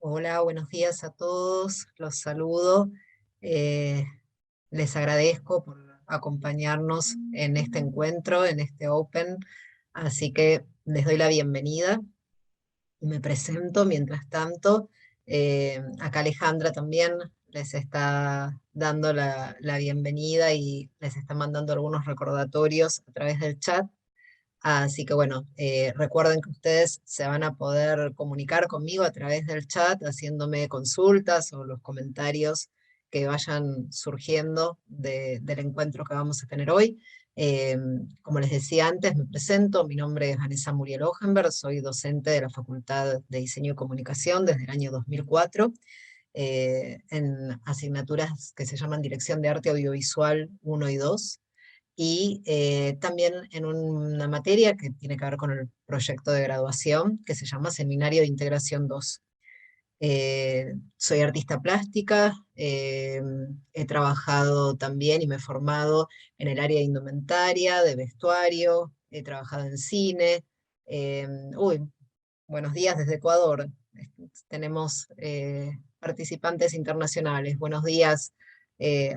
Hola, buenos días a todos, los saludo. Eh, Les agradezco por acompañarnos en este encuentro, en este Open, así que les doy la bienvenida y me presento mientras tanto. Acá Alejandra también les está dando la bienvenida y les está mandando algunos recordatorios a través del chat. Así que bueno, recuerden que ustedes se van a poder comunicar conmigo a través del chat, haciéndome consultas o los comentarios que vayan surgiendo del encuentro que vamos a tener hoy. Eh, Como les decía antes, me presento, mi nombre es Vanessa Muriel Hohenberg, soy docente de la Facultad de Diseño y Comunicación desde el año 2004, en asignaturas que se llaman Dirección de Arte Audiovisual 1 y 2 y también en una materia que tiene que ver con el proyecto de graduación, que se llama Seminario de Integración 2. Soy artista plástica, he trabajado también y me he formado en el área de indumentaria, de vestuario, he trabajado en cine. eh, uy, Buenos días desde Ecuador. Tenemos participantes internacionales. Buenos días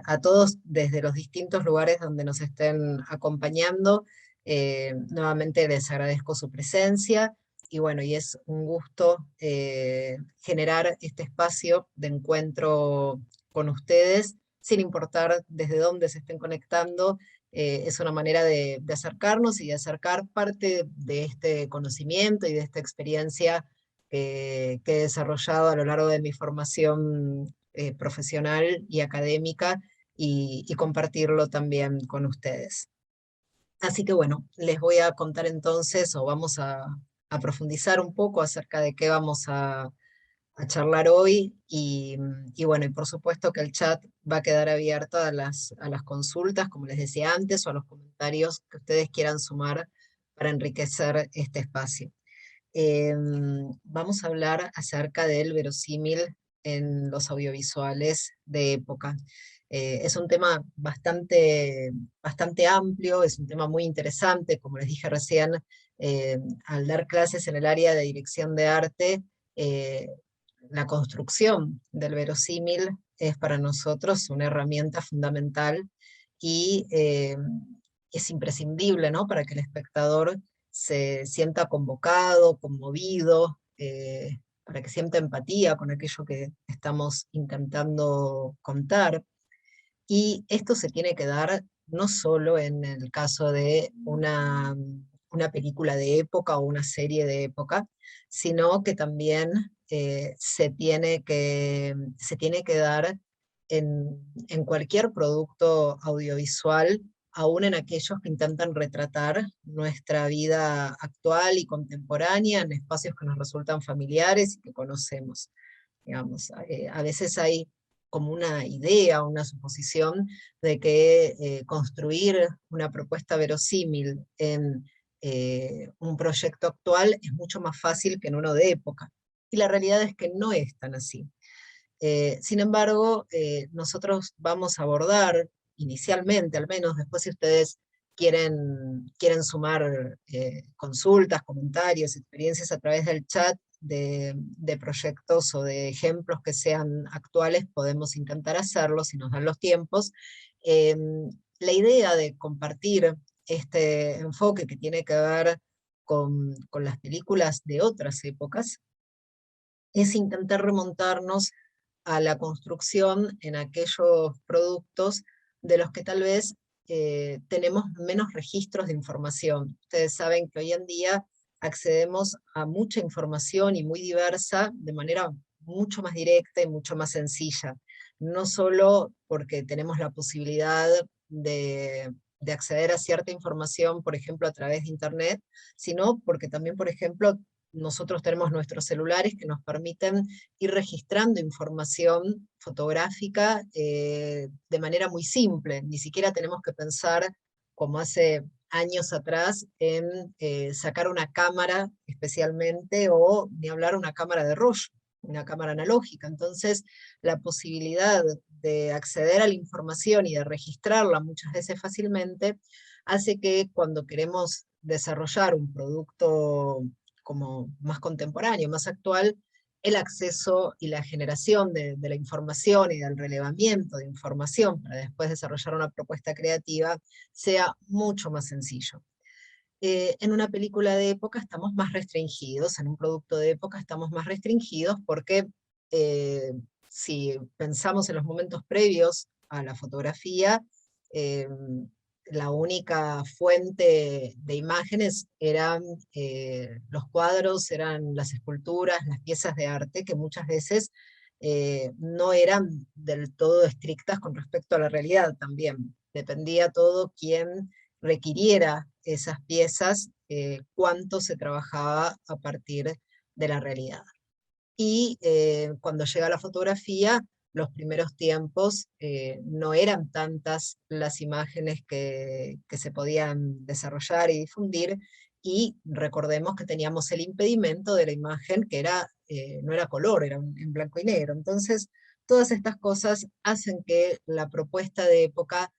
a todos desde los distintos lugares donde nos estén acompañando. Nuevamente les agradezco su presencia y bueno, y es un gusto generar este espacio de encuentro con ustedes, sin importar desde dónde se estén conectando. Es una manera de acercarnos y de acercar parte de este conocimiento y de esta experiencia que he desarrollado a lo largo de mi formación profesional y académica y compartirlo también con ustedes. Así que bueno, les voy a contar entonces, o vamos a profundizar un poco acerca de qué vamos a charlar hoy y bueno, y por supuesto que el chat va a quedar abierto a las consultas, como les decía antes, o a los comentarios que ustedes quieran sumar para enriquecer este espacio. Vamos a hablar acerca del verosímil en los audiovisuales de época. Es un tema bastante amplio, es un tema muy interesante, como les dije recién, al dar clases en el área de dirección de arte, eh, la construcción del verosímil es para nosotros una herramienta fundamental y es imprescindible, ¿no? Para que el espectador se sienta convocado, conmovido, para que sienta empatía con aquello que estamos intentando contar. Y esto se tiene que dar no solo en el caso de una película de época o una serie de época, sino que también se tiene que dar en cualquier producto audiovisual, aún en aquellos que intentan retratar nuestra vida actual y contemporánea en espacios que nos resultan familiares y que conocemos. Digamos, a veces hay como una idea, una suposición de que construir una propuesta verosímil en un proyecto actual es mucho más fácil que en uno de época. Y la realidad es que no es tan así. Sin embargo, nosotros vamos a abordar inicialmente, al menos después si ustedes quieren sumar consultas, comentarios, experiencias a través del chat de proyectos o de ejemplos que sean actuales, podemos intentar hacerlo si nos dan los tiempos. Eh, la idea de compartir este enfoque que tiene que ver con las películas de otras épocas es intentar remontarnos a la construcción en aquellos productos de los que tal vez tenemos menos registros de información. Ustedes saben que hoy en día accedemos a mucha información y muy diversa de manera mucho más directa y mucho más sencilla. No solo porque tenemos la posibilidad de acceder a cierta información, por ejemplo, a través de Internet, sino porque también, por ejemplo, nosotros tenemos nuestros celulares que nos permiten ir registrando información fotográfica de manera muy simple. Ni siquiera tenemos que pensar, como hace años atrás, en sacar una cámara especialmente o ni hablar una cámara de rollo, una cámara analógica. Entonces, la posibilidad de acceder a la información y de registrarla muchas veces fácilmente hace que cuando queremos desarrollar un producto como más contemporáneo, más actual, el acceso y la generación de la información y del relevamiento de información para después desarrollar una propuesta creativa sea mucho más sencillo. En una película de época estamos más restringidos, en un producto de época estamos más restringidos porque eh, si pensamos en los momentos previos a la fotografía, eh, la única fuente de imágenes eran los cuadros, eran las esculturas, las piezas de arte, que muchas veces no eran del todo estrictas con respecto a la realidad también. Dependía todo quién requiriera esas piezas, cuánto se trabajaba a partir de la realidad. Y cuando llega la fotografía, los primeros tiempos no eran tantas las imágenes que se podían desarrollar y difundir, y recordemos que teníamos el impedimento de la imagen que era, no era color, era en blanco y negro. Entonces, todas estas cosas hacen que la propuesta de época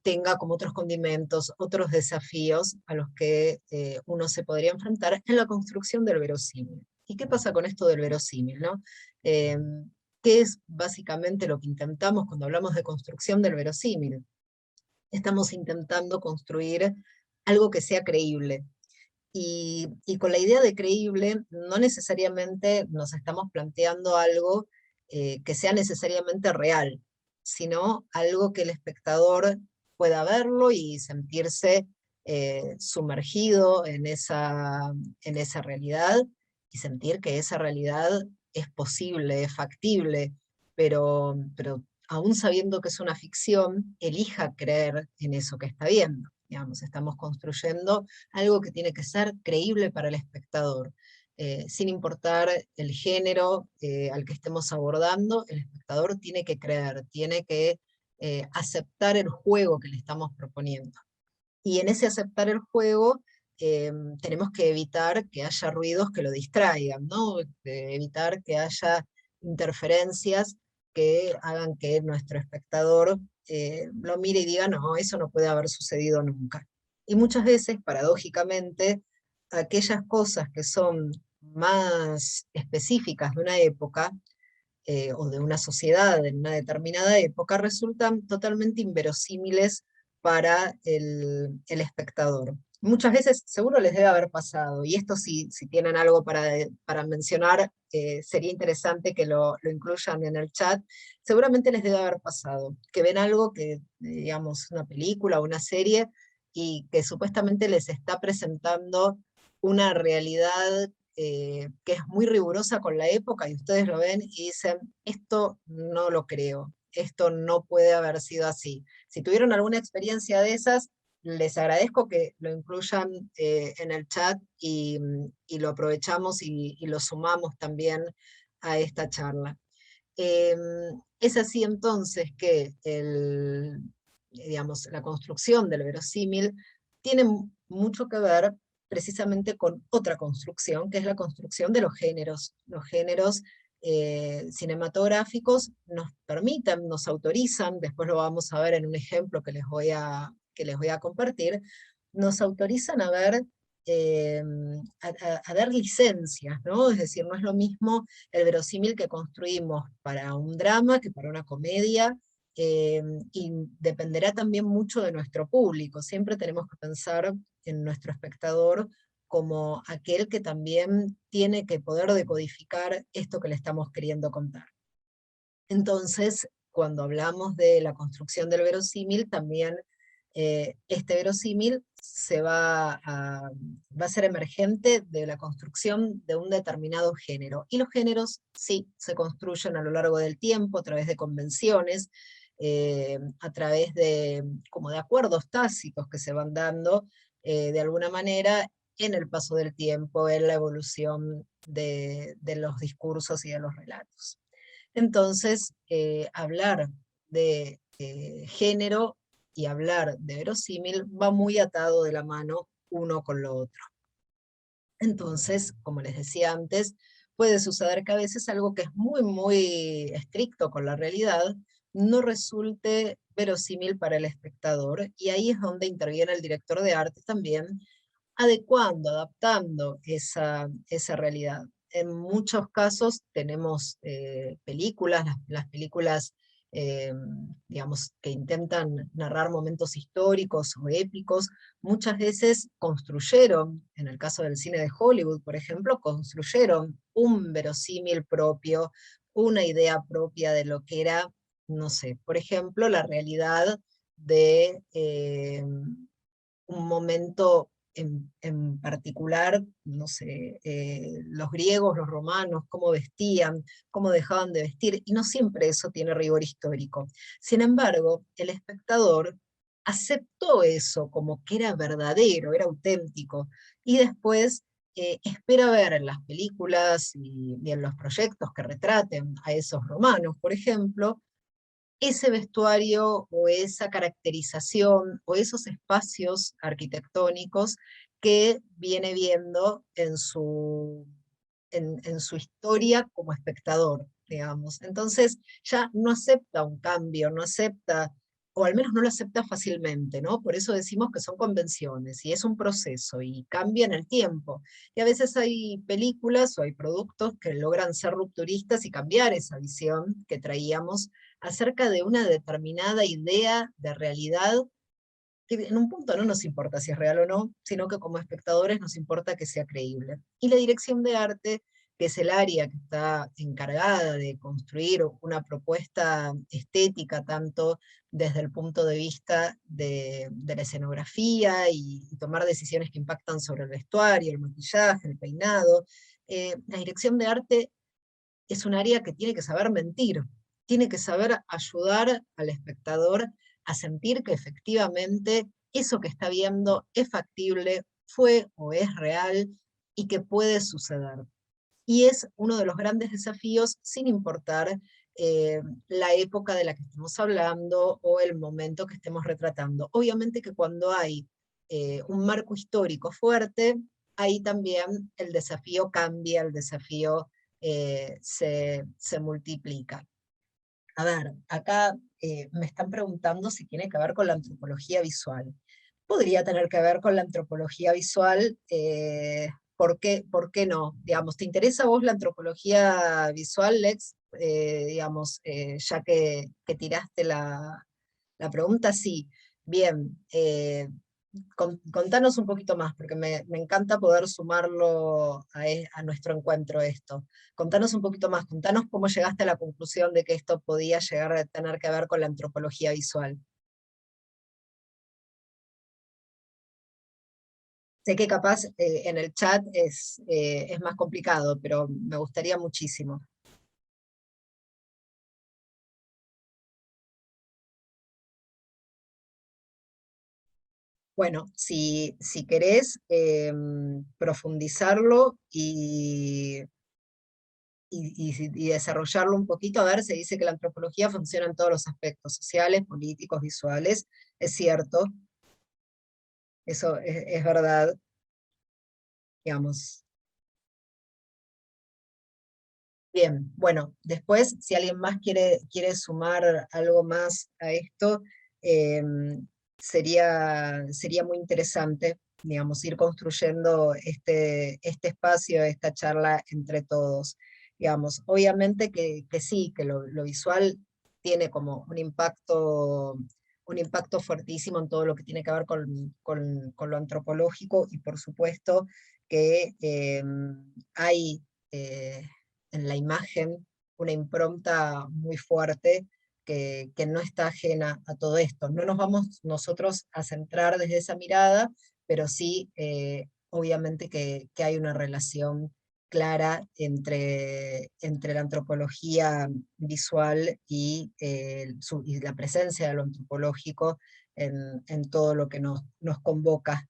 tenga como otros condimentos, otros desafíos a los que uno se podría enfrentar en la construcción del verosímil. ¿Y qué pasa con esto del verosímil, no? Eh, ¿Qué es básicamente lo que intentamos cuando hablamos de construcción del verosímil? Estamos intentando construir algo que sea creíble. Y con la idea de creíble, no necesariamente nos estamos planteando algo que sea necesariamente real, sino algo que el espectador pueda verlo y sentirse sumergido en esa realidad, y sentir que esa realidad es posible, es factible, pero aún sabiendo que es una ficción, elija creer en eso que está viendo. Digamos, estamos construyendo algo que tiene que ser creíble para el espectador. Sin importar el género al que estemos abordando, el espectador tiene que creer, tiene que aceptar el juego que le estamos proponiendo. Y en ese aceptar el juego, tenemos que evitar que haya ruidos que lo distraigan, ¿no? Evitar que haya interferencias que hagan que nuestro espectador lo mire y diga, no, eso no puede haber sucedido nunca. Y muchas veces, paradójicamente, aquellas cosas que son más específicas de una época, o de una sociedad en una determinada época, resultan totalmente inverosímiles para el espectador. Muchas veces seguro les debe haber pasado, y esto si tienen algo para mencionar, sería interesante que lo incluyan en el chat. Seguramente les debe haber pasado, que ven algo que, digamos, una película o una serie, y que supuestamente les está presentando una realidad que es muy rigurosa con la época, y ustedes lo ven y dicen, esto no lo creo, esto no puede haber sido así. Si tuvieron alguna experiencia de esas, les agradezco que lo incluyan en el chat, y lo aprovechamos y lo sumamos también a esta charla. Eh, es así entonces que digamos, la construcción del verosímil tiene mucho que ver precisamente con otra construcción, que es la construcción de los géneros. Los géneros cinematográficos nos permiten, nos autorizan, después lo vamos a ver en un ejemplo que les voy a compartir, nos autorizan a ver, a dar licencias, ¿no? Es decir, no es lo mismo el verosímil que construimos para un drama que para una comedia, y dependerá también mucho de nuestro público. Siempre tenemos que pensar en nuestro espectador como aquel que también tiene que poder decodificar esto que le estamos queriendo contar. Entonces, cuando hablamos de la construcción del verosímil, también este verosímil va a ser emergente de la construcción de un determinado género. Y los géneros sí se construyen a lo largo del tiempo a través de convenciones, a través de, como de acuerdos tácitos que se van dando de alguna manera en el paso del tiempo, en la evolución de los discursos y de los relatos. Entonces, hablar de género y hablar de verosímil va muy atado de la mano uno con lo otro. Entonces, como les decía antes, puede suceder que a veces algo que es muy, muy estricto con la realidad no resulte verosímil para el espectador, y ahí es donde interviene el director de arte también, adecuando, adaptando esa realidad. en muchos casos tenemos películas, las películas, digamos, que intentan narrar momentos históricos o épicos, muchas veces construyeron, en el caso del cine de Hollywood, por ejemplo, construyeron un verosímil propio, una idea propia de lo que era, no sé, por ejemplo, la realidad de un momento en particular, no sé, los griegos, los romanos, cómo vestían, cómo dejaban de vestir, y no siempre eso tiene rigor histórico. Sin embargo, el espectador aceptó eso como que era verdadero, era auténtico, y después espera ver en las películas y en los proyectos que retraten a esos romanos, por ejemplo, ese vestuario o esa caracterización o esos espacios arquitectónicos que viene viendo en su historia como espectador, digamos. Entonces ya no acepta un cambio, no acepta, o al menos no lo acepta fácilmente, ¿no? Por eso decimos que son convenciones y es un proceso y cambia en el tiempo. Y a veces hay películas o hay productos que logran ser rupturistas y cambiar esa visión que traíamos acerca de una determinada idea de realidad que en un punto no nos importa si es real o no, sino que como espectadores nos importa que sea creíble. Y la dirección de arte, que es el área que está encargada de construir una propuesta estética, tanto desde el punto de vista de la escenografía y tomar decisiones que impactan sobre el vestuario, el maquillaje, el peinado, la dirección de arte es un área que tiene que saber mentir, tiene que saber ayudar al espectador a sentir que efectivamente eso que está viendo es factible, fue o es real y que puede suceder. Y es uno de los grandes desafíos sin importar la época de la que estemos hablando o el momento que estemos retratando. Obviamente que cuando hay un marco histórico fuerte, ahí también el desafío cambia, el desafío se multiplica. A ver, acá me están preguntando si tiene que ver con la antropología visual. Podría tener que ver con la antropología visual, por qué no? Digamos, ¿te interesa a vos la antropología visual, Lex? Digamos, ya que tiraste la pregunta, sí. Bien, contanos un poquito más, porque me encanta poder sumarlo a nuestro encuentro esto. Contanos un poquito más, contanos cómo llegaste a la conclusión de que esto podía llegar a tener que ver con la antropología visual. Sé que capaz en el chat es más complicado, pero me gustaría muchísimo. Bueno, si querés profundizarlo y desarrollarlo un poquito, a ver, se dice que la antropología funciona en todos los aspectos sociales, políticos, visuales, es cierto, eso es verdad, digamos. Bien, bueno, después, si alguien más quiere sumar algo más a esto, eh, sería muy interesante, digamos, ir construyendo este espacio, esta charla entre todos. Digamos, obviamente que sí, que lo visual tiene como un impacto fuertísimo en todo lo que tiene que ver con lo antropológico y por supuesto que hay en la imagen una impronta muy fuerte que no está ajena a todo esto. No nos vamos nosotros a centrar desde esa mirada, pero sí, obviamente que hay una relación clara entre la antropología visual y la presencia de lo antropológico en todo lo que nos convoca.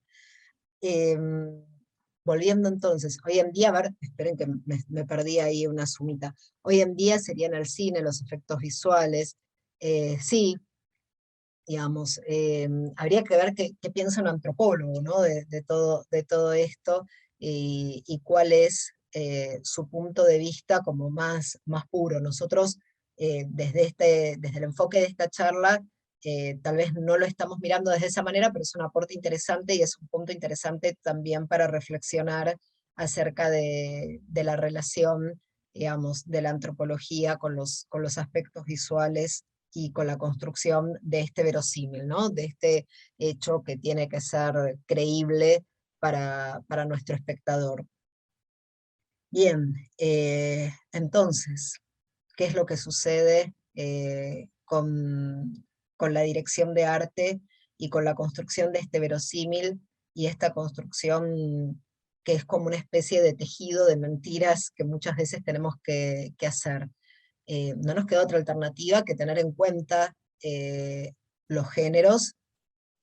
Volviendo entonces, hoy en día, a ver, esperen que me perdí ahí una sumita. Hoy en día serían el cine, los efectos visuales. Sí, digamos, habría que ver qué piensa un antropólogo, ¿no? De todo esto y cuál es su punto de vista como más puro. Nosotros, desde el enfoque de esta charla, tal vez no lo estamos mirando desde esa manera, pero es un aporte interesante y es un punto interesante también para reflexionar acerca de la relación, digamos, de la antropología con los aspectos visuales y con la construcción de este verosímil, ¿no? De este hecho que tiene que ser creíble para nuestro espectador. Bien, entonces, ¿qué es lo que sucede con la dirección de arte y con la construcción de este verosímil y esta construcción que es como una especie de tejido de mentiras que muchas veces tenemos que hacer? No nos queda otra alternativa que tener en cuenta los géneros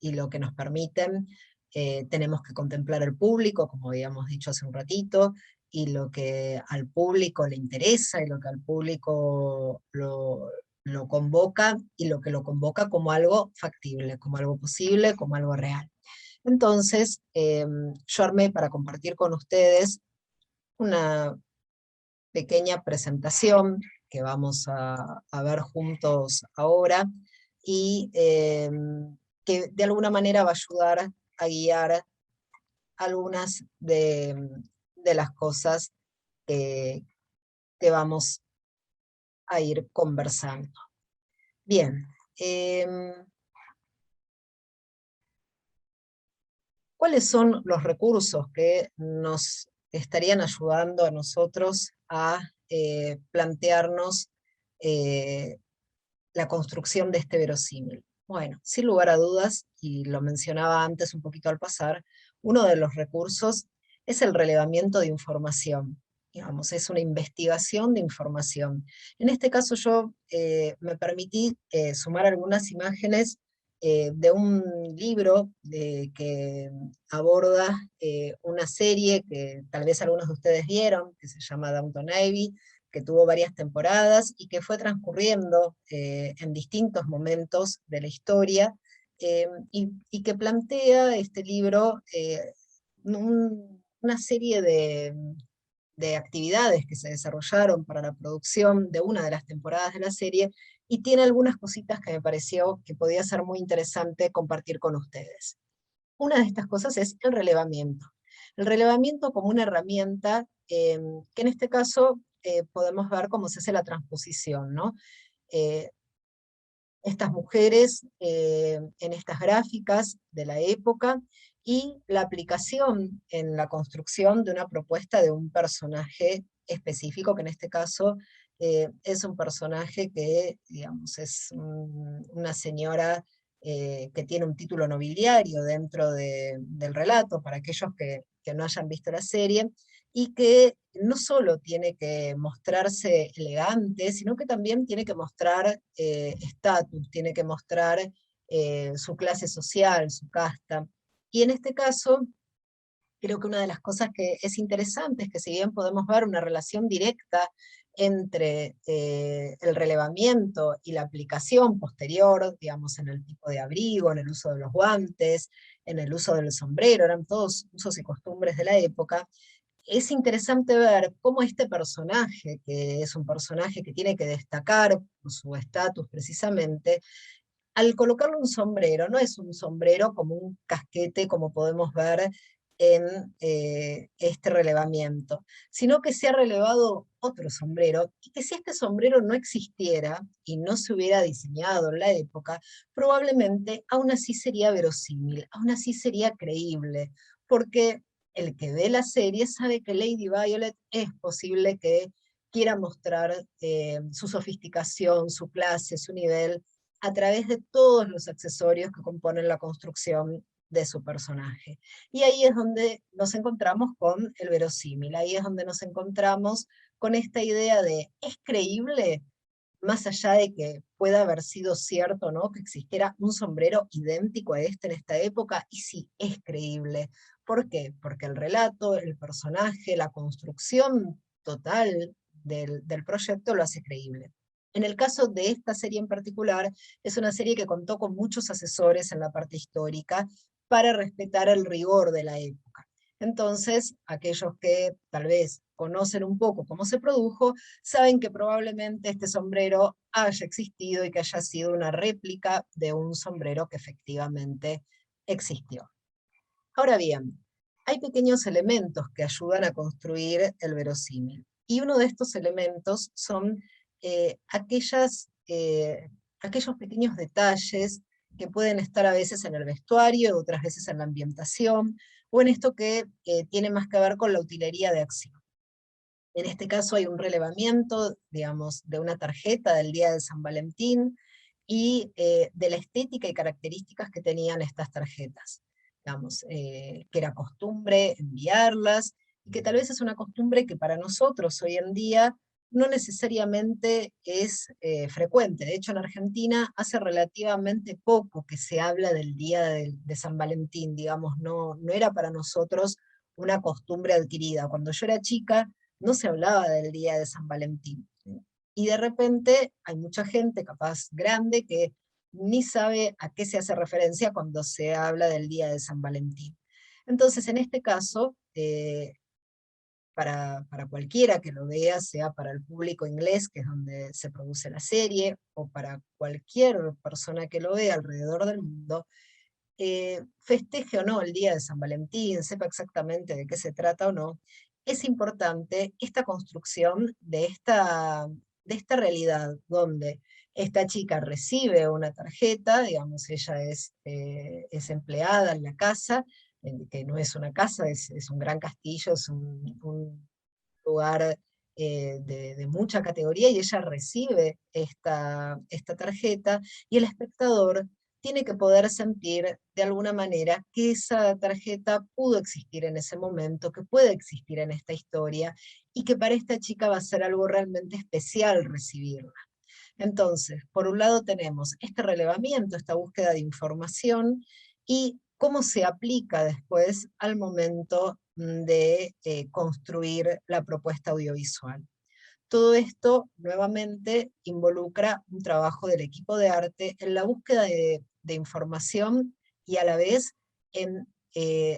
y lo que nos permiten. Tenemos que contemplar el público, como habíamos dicho hace un ratito, y lo que al público le interesa y lo que al público lo convoca, y lo que lo convoca como algo factible, como algo posible, como algo real. Entonces, yo armé para compartir con ustedes una pequeña presentación que vamos a ver juntos ahora, y que de alguna manera va a ayudar a guiar algunas de las cosas que, que vamos a ir conversando. Bien, ¿cuáles son los recursos que nos estarían ayudando a nosotros a plantearnos la construcción de este verosímil? Bueno, sin lugar a dudas, y lo mencionaba antes un poquito al pasar, uno de los recursos es el relevamiento de información. Digamos, es una investigación de información. En este caso yo me permití sumar algunas imágenes de un libro que aborda una serie que tal vez algunos de ustedes vieron, que se llama Downton Abbey, que tuvo varias temporadas y que fue transcurriendo en distintos momentos de la historia, y que plantea este libro una serie de actividades que se desarrollaron para la producción de una de las temporadas de la serie, y tiene algunas cositas que me pareció que podía ser muy interesante compartir con ustedes. Una de estas cosas es el relevamiento. El relevamiento como una herramienta que en este caso podemos ver cómo se hace la transposición, ¿no? Eh, estas mujeres en estas gráficas de la época, y la aplicación en la construcción de una propuesta de un personaje específico, que en este caso es un personaje que, digamos, es una señora que tiene un título nobiliario dentro del relato, para aquellos que no hayan visto la serie, y que no solo tiene que mostrarse elegante, sino que también tiene que mostrar estatus, tiene que mostrar su clase social, su casta. Y en este caso, creo que una de las cosas que es interesante es que, si bien podemos ver una relación directa entre el relevamiento y la aplicación posterior, digamos, en el tipo de abrigo, en el uso de los guantes, en el uso del sombrero, eran todos usos y costumbres de la época, es interesante ver cómo este personaje, que es un personaje que tiene que destacar por su estatus precisamente, al colocarle un sombrero, no es un sombrero como un casquete como podemos ver en este relevamiento, sino que se ha relevado otro sombrero, y que si este sombrero no existiera y no se hubiera diseñado en la época, probablemente aún así sería verosímil, aún así sería creíble, porque el que ve la serie sabe que Lady Violet es posible que quiera mostrar su sofisticación, su clase, su nivel, a través de todos los accesorios que componen la construcción de su personaje. Y ahí es donde nos encontramos con el verosímil, ahí es donde nos encontramos con esta idea de, ¿es creíble? Más allá de que pueda haber sido cierto, ¿no?, que existiera un sombrero idéntico a este en esta época, y sí, es creíble. ¿Por qué? Porque el relato, el personaje, la construcción total del proyecto lo hace creíble. En el caso de esta serie en particular, es una serie que contó con muchos asesores en la parte histórica para respetar el rigor de la época. Entonces, aquellos que tal vez conocen un poco cómo se produjo, saben que probablemente este sombrero haya existido y que haya sido una réplica de un sombrero que efectivamente existió. Ahora bien, hay pequeños elementos que ayudan a construir el verosímil. Y uno de estos elementos son aquellos pequeños detalles que pueden estar a veces en el vestuario, otras veces en la ambientación, o en esto que tiene más que ver con la utilería de acción. En este caso hay un relevamiento, digamos, de una tarjeta del día de San Valentín y de la estética y características que tenían estas tarjetas. Digamos, que era costumbre enviarlas, y que tal vez es una costumbre que para nosotros hoy en día no necesariamente es frecuente. De hecho, en Argentina hace relativamente poco que se habla del día de San Valentín, digamos, no era para nosotros una costumbre adquirida. Cuando yo era chica, no se hablaba del día de San Valentín. Y de repente hay mucha gente, capaz grande, que ni sabe a qué se hace referencia cuando se habla del día de San Valentín. Entonces, en este caso, para cualquiera que lo vea, sea para el público inglés, que es donde se produce la serie, o para cualquier persona que lo vea alrededor del mundo, festeje o no el día de San Valentín, sepa exactamente de qué se trata o no, es importante esta construcción de esta realidad donde esta chica recibe una tarjeta, digamos, ella es empleada en la casa, que no es una casa, es un gran castillo, es un lugar de mucha categoría, y ella recibe esta tarjeta, y el espectador tiene que poder sentir de alguna manera que esa tarjeta pudo existir en ese momento, que puede existir en esta historia, y que para esta chica va a ser algo realmente especial recibirla. Entonces, por un lado tenemos este relevamiento, esta búsqueda de información, y cómo se aplica después al momento de construir la propuesta audiovisual. Todo esto, nuevamente, involucra un trabajo del equipo de arte en la búsqueda de información, y a la vez en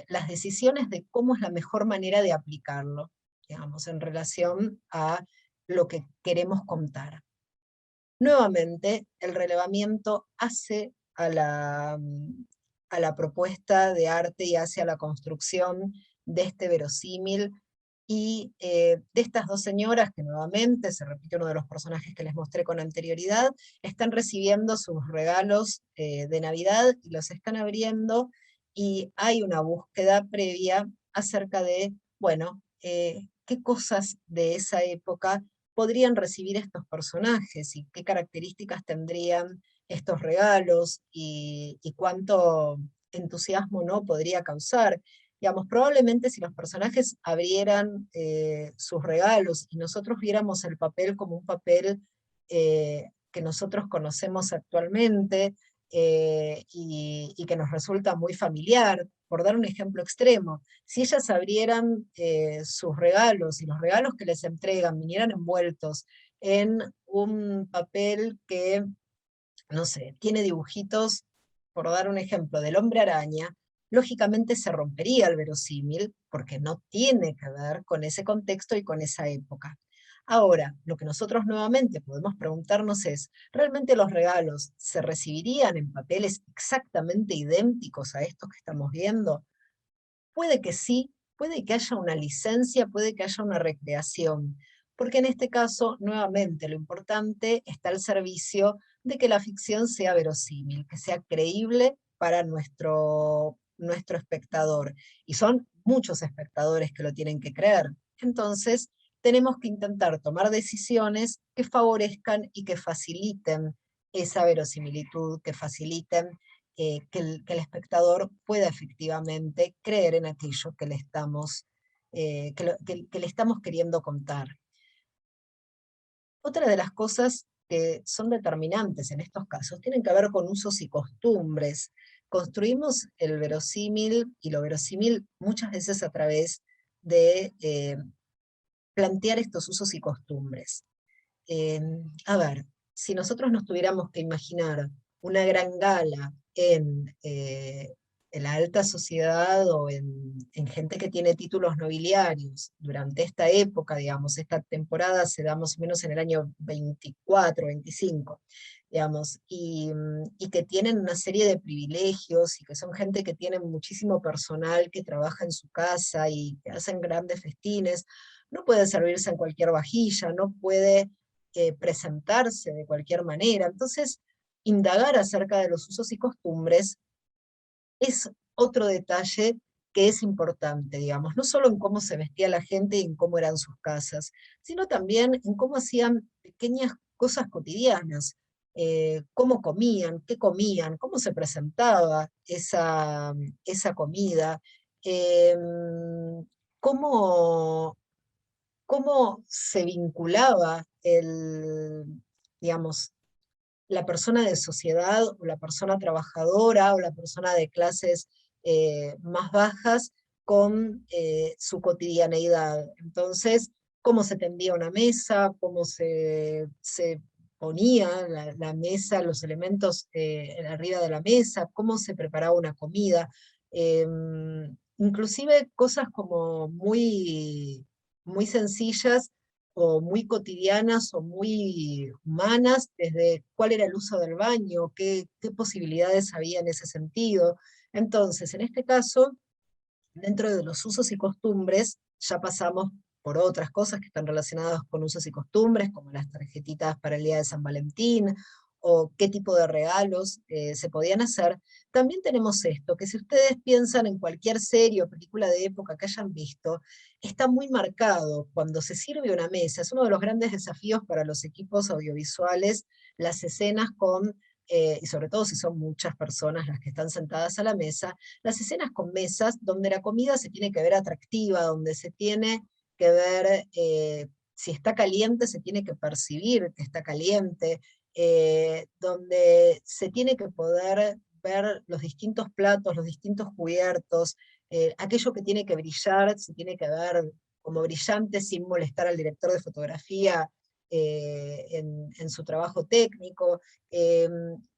las decisiones de cómo es la mejor manera de aplicarlo, digamos, en relación a lo que queremos contar. Nuevamente, el relevamiento hace a la propuesta de arte y hace a la construcción de este verosímil, y de estas dos señoras, que nuevamente se repite uno de los personajes que les mostré con anterioridad, están recibiendo sus regalos de Navidad y los están abriendo, y hay una búsqueda previa acerca de, bueno, qué cosas de esa época podrían recibir estos personajes y qué características tendrían estos regalos, y cuánto entusiasmo no podría causar. Digamos, probablemente si los personajes abrieran sus regalos y nosotros viéramos el papel como un papel que nosotros conocemos actualmente, y que nos resulta muy familiar, por dar un ejemplo extremo, si ellas abrieran sus regalos y los regalos que les entregan vinieran envueltos en un papel que, no sé, tiene dibujitos, por dar un ejemplo, del hombre araña, lógicamente se rompería el verosímil, porque no tiene que ver con ese contexto y con esa época. Ahora, lo que nosotros nuevamente podemos preguntarnos es, ¿realmente los regalos se recibirían en papeles exactamente idénticos a estos que estamos viendo? Puede que sí, puede que haya una licencia, puede que haya una recreación, porque en este caso, nuevamente, lo importante está al servicio de que la ficción sea verosímil, que sea creíble para nuestro espectador. Y son muchos espectadores que lo tienen que creer. Entonces, tenemos que intentar tomar decisiones que favorezcan y que faciliten esa verosimilitud, que faciliten que el espectador pueda efectivamente creer en aquello que le estamos, que le estamos queriendo contar. Otra de las cosas que son determinantes en estos casos tienen que ver con usos y costumbres. Construimos el verosímil y lo verosímil muchas veces a través de plantear estos usos y costumbres. A ver, si nosotros nos tuviéramos que imaginar una gran gala la alta sociedad o en gente que tiene títulos nobiliarios durante esta época, digamos, esta temporada se da más o menos en el año 24, 25, digamos, y que tienen una serie de privilegios y que son gente que tiene muchísimo personal que trabaja en su casa y que hacen grandes festines, no puede servirse en cualquier vajilla, no puede presentarse de cualquier manera. Entonces, indagar acerca de los usos y costumbres es otro detalle que es importante, digamos, no solo en cómo se vestía la gente y en cómo eran sus casas, sino también en cómo hacían pequeñas cosas cotidianas, cómo comían, cómo se presentaba esa comida, eh, cómo, cómo se vinculaba digamos, la persona de sociedad o la persona trabajadora o la persona de clases más bajas con su cotidianeidad. Entonces, cómo se tendía una mesa, cómo se ponía la mesa, los elementos arriba de la mesa, cómo se preparaba una comida. eh, Inclusive cosas como muy sencillas o muy cotidianas o muy humanas, desde cuál era el uso del baño, qué posibilidades había en ese sentido. Entonces, en este caso, dentro de los usos y costumbres, ya pasamos por otras cosas que están relacionadas con usos y costumbres, como las tarjetitas para el día de San Valentín, o qué tipo de regalos se podían hacer. También tenemos esto, que si ustedes piensan en cualquier serie o película de época que hayan visto, está muy marcado cuando se sirve una mesa. Es uno de los grandes desafíos para los equipos audiovisuales, las escenas con, y sobre todo si son muchas personas las que están sentadas a la mesa, las escenas con mesas donde la comida se tiene que ver atractiva, donde se tiene que ver, si está caliente, se tiene que percibir que está caliente, donde se tiene que poder ver los distintos platos, los distintos cubiertos, aquello que tiene que brillar, se tiene que ver como brillante sin molestar al director de fotografía en su trabajo técnico. Eh,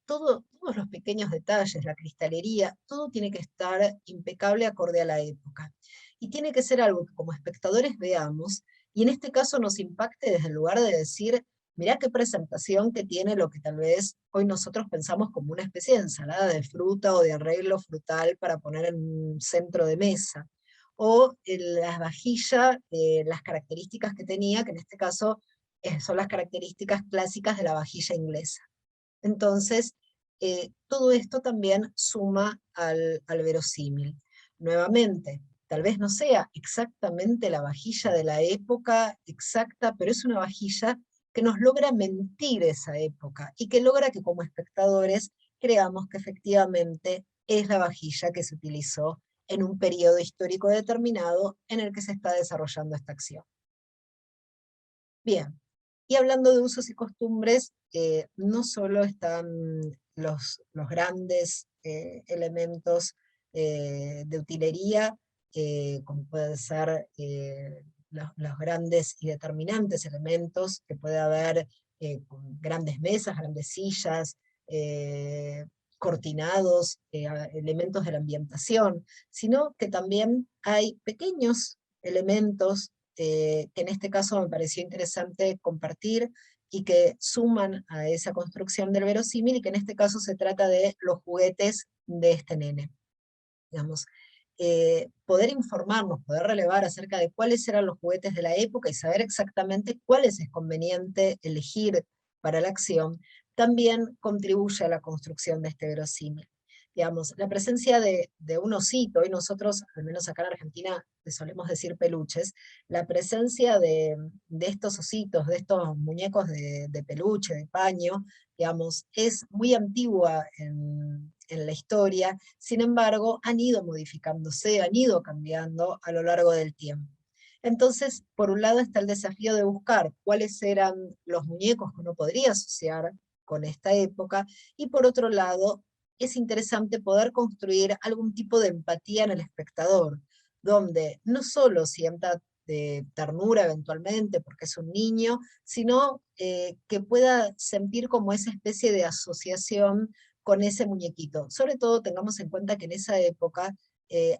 Todos los pequeños detalles, la cristalería, todo tiene que estar impecable acorde a la época. Y tiene que ser algo que como espectadores veamos, y en este caso nos impacte desde el lugar de decir, mirá qué presentación que tiene lo que tal vez hoy nosotros pensamos como una especie de ensalada de fruta o de arreglo frutal para poner en un centro de mesa. O las vajillas, las características que tenía, que en este caso son las características clásicas de la vajilla inglesa. Entonces, todo esto también suma al verosímil. Nuevamente, tal vez no sea exactamente la vajilla de la época exacta, pero es una vajilla que nos logra mentir esa época y que logra que como espectadores creamos que efectivamente es la vajilla que se utilizó en un periodo histórico determinado en el que se está desarrollando esta acción. Bien, y hablando de usos y costumbres, no solo están los grandes elementos de utilería, como pueden ser los grandes y determinantes elementos que puede haber con grandes mesas, grandes sillas, eh, cortinados, elementos de la ambientación, sino que también hay pequeños elementos que en este caso me pareció interesante compartir y que suman a esa construcción del verosímil, y que en este caso se trata de los juguetes de este nene. Digamos, poder informarnos, poder relevar acerca de cuáles eran los juguetes de la época y saber exactamente cuáles es conveniente elegir para la acción, también contribuye a la construcción de este verosímil. Digamos, la presencia de un osito, y nosotros, al menos acá en Argentina, le solemos decir peluches, la presencia de estos ositos, de estos muñecos de peluche, de paño, digamos, es muy antigua en la historia. Sin embargo, han ido modificándose, han ido cambiando a lo largo del tiempo. Entonces, por un lado está el desafío de buscar cuáles eran los muñecos que uno podría asociar con esta época, y por otro lado, es interesante poder construir algún tipo de empatía en el espectador, donde no solo sienta ternura eventualmente porque es un niño, sino que pueda sentir como esa especie de asociación con ese muñequito. Sobre todo tengamos en cuenta que en esa época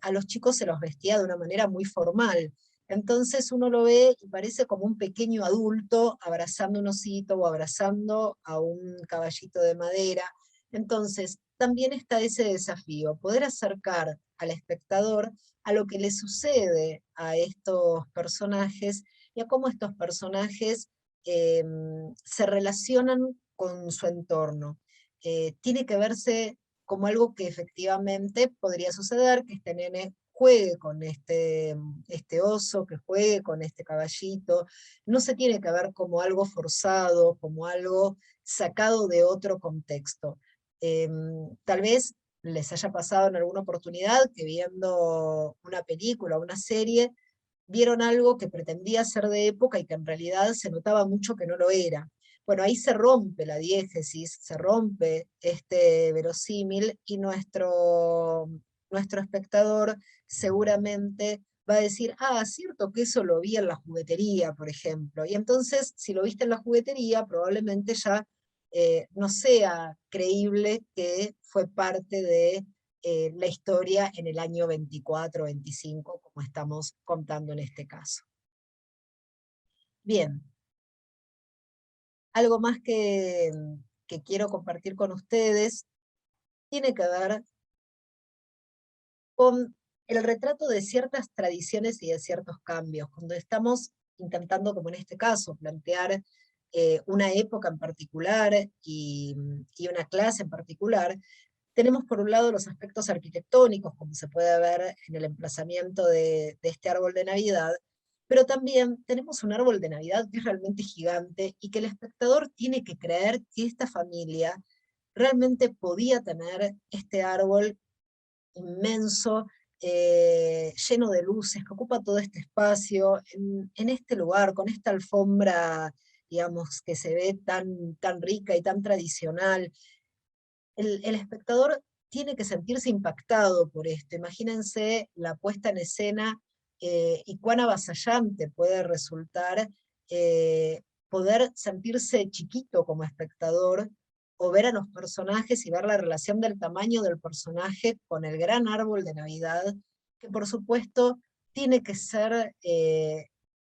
a los chicos se los vestía de una manera muy formal. Entonces uno lo ve y parece como un pequeño adulto abrazando un osito o abrazando a un caballito de madera. Entonces también está ese desafío, poder acercar al espectador a lo que le sucede a estos personajes y a cómo estos personajes se relacionan con su entorno. Tiene que verse como algo que efectivamente podría suceder, que este nene juegue con este oso, que juegue con este caballito, no se tiene que ver como algo forzado, como algo sacado de otro contexto. Tal vez les haya pasado en alguna oportunidad que viendo una película o una serie, vieron algo que pretendía ser de época y que en realidad se notaba mucho que no lo era. Bueno, ahí se rompe la diégesis, se rompe este verosímil y nuestro espectador seguramente va a decir, ah, cierto que eso lo vi en la juguetería, por ejemplo. Y entonces, si lo viste en la juguetería, probablemente ya no sea creíble que fue parte de la historia en el año 24 o 25, como estamos contando en este caso. Bien, algo más que quiero compartir con ustedes tiene que ver con el retrato de ciertas tradiciones y de ciertos cambios, cuando estamos intentando, como en este caso, plantear una época en particular y una clase en particular. Tenemos por un lado los aspectos arquitectónicos, como se puede ver en el emplazamiento de este árbol de Navidad, pero también tenemos un árbol de Navidad que es realmente gigante y que el espectador tiene que creer que esta familia realmente podía tener este árbol inmenso, lleno de luces, que ocupa todo este espacio, en este lugar, con esta alfombra, digamos, que se ve tan rica y tan tradicional. El espectador tiene que sentirse impactado por esto. Imagínense la puesta en escena y cuán avasallante puede resultar poder sentirse chiquito como espectador o ver a los personajes y ver la relación del tamaño del personaje con el gran árbol de Navidad, que por supuesto tiene que ser,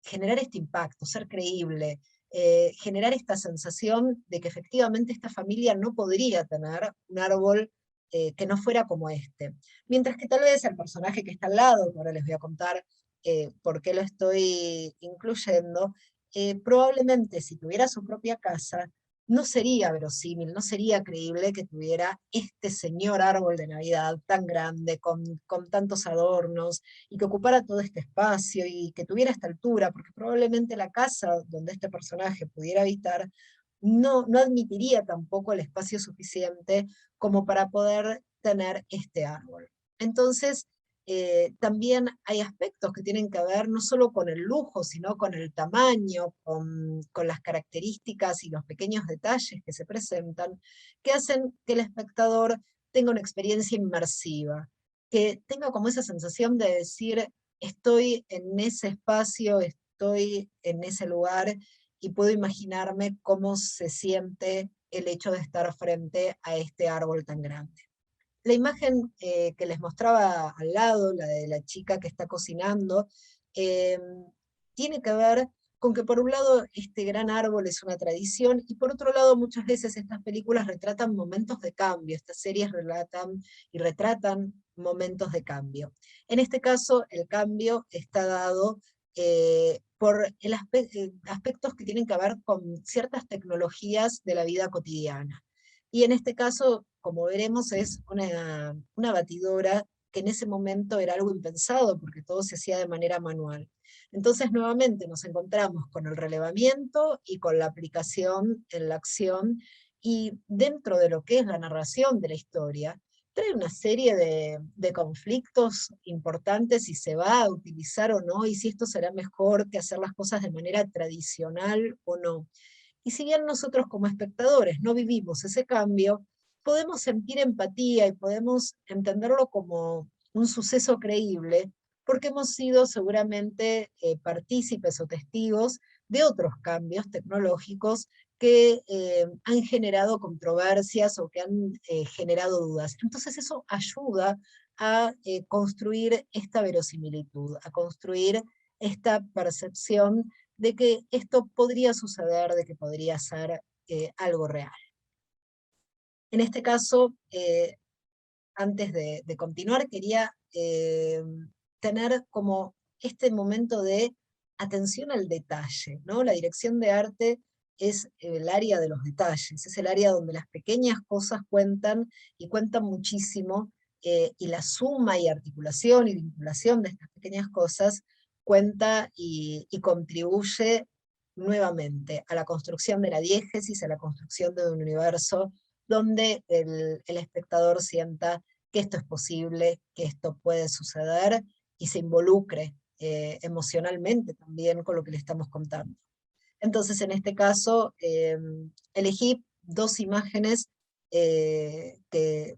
generar este impacto, ser creíble, generar esta sensación de que efectivamente esta familia no podría tener un árbol que no fuera como este. Mientras que tal vez el personaje que está al lado, que ahora les voy a contar por qué lo estoy incluyendo, probablemente si tuviera su propia casa, no sería verosímil, no sería creíble que tuviera este señor árbol de Navidad tan grande, con tantos adornos, y que ocupara todo este espacio y que tuviera esta altura, porque probablemente la casa donde este personaje pudiera habitar no admitiría tampoco el espacio suficiente como para poder tener este árbol. Entonces, también hay aspectos que tienen que ver no solo con el lujo, sino con el tamaño, con las características y los pequeños detalles que se presentan, que hacen que el espectador tenga una experiencia inmersiva, que tenga como esa sensación de decir, estoy en ese espacio, estoy en ese lugar, y puedo imaginarme cómo se siente el hecho de estar frente a este árbol tan grande. La imagen que les mostraba al lado, la de la chica que está cocinando, eh, tiene que ver con que por un lado este gran árbol es una tradición y por otro lado muchas veces estas películas retratan momentos de cambio, estas series relatan y retratan momentos de cambio. En este caso el cambio está dado por aspectos que tienen que ver con ciertas tecnologías de la vida cotidiana. Y en este caso, como veremos, es una batidora que en ese momento era algo impensado porque todo se hacía de manera manual. Entonces, nuevamente nos encontramos con el relevamiento y con la aplicación en la acción, y dentro de lo que es la narración de la historia, trae una serie de conflictos importantes si se va a utilizar o no, y si esto será mejor que hacer las cosas de manera tradicional o no. Y si bien nosotros como espectadores no vivimos ese cambio, podemos sentir empatía y podemos entenderlo como un suceso creíble, porque hemos sido seguramente partícipes o testigos de otros cambios tecnológicos que han generado controversias o que han generado dudas. Entonces eso ayuda a construir esta verosimilitud, a construir esta percepción de que esto podría suceder, de que podría ser algo real. En este caso, antes de continuar, quería tener como este momento de atención al detalle, ¿no? La dirección de arte es el área de los detalles, es el área donde las pequeñas cosas cuentan, y cuentan muchísimo, y la suma y articulación y vinculación de estas pequeñas cosas cuenta y contribuye nuevamente a la construcción de la diégesis, a la construcción de un universo donde el espectador sienta que esto es posible, que esto puede suceder, y se involucre emocionalmente también con lo que le estamos contando. Entonces, en este caso, elegí dos imágenes que,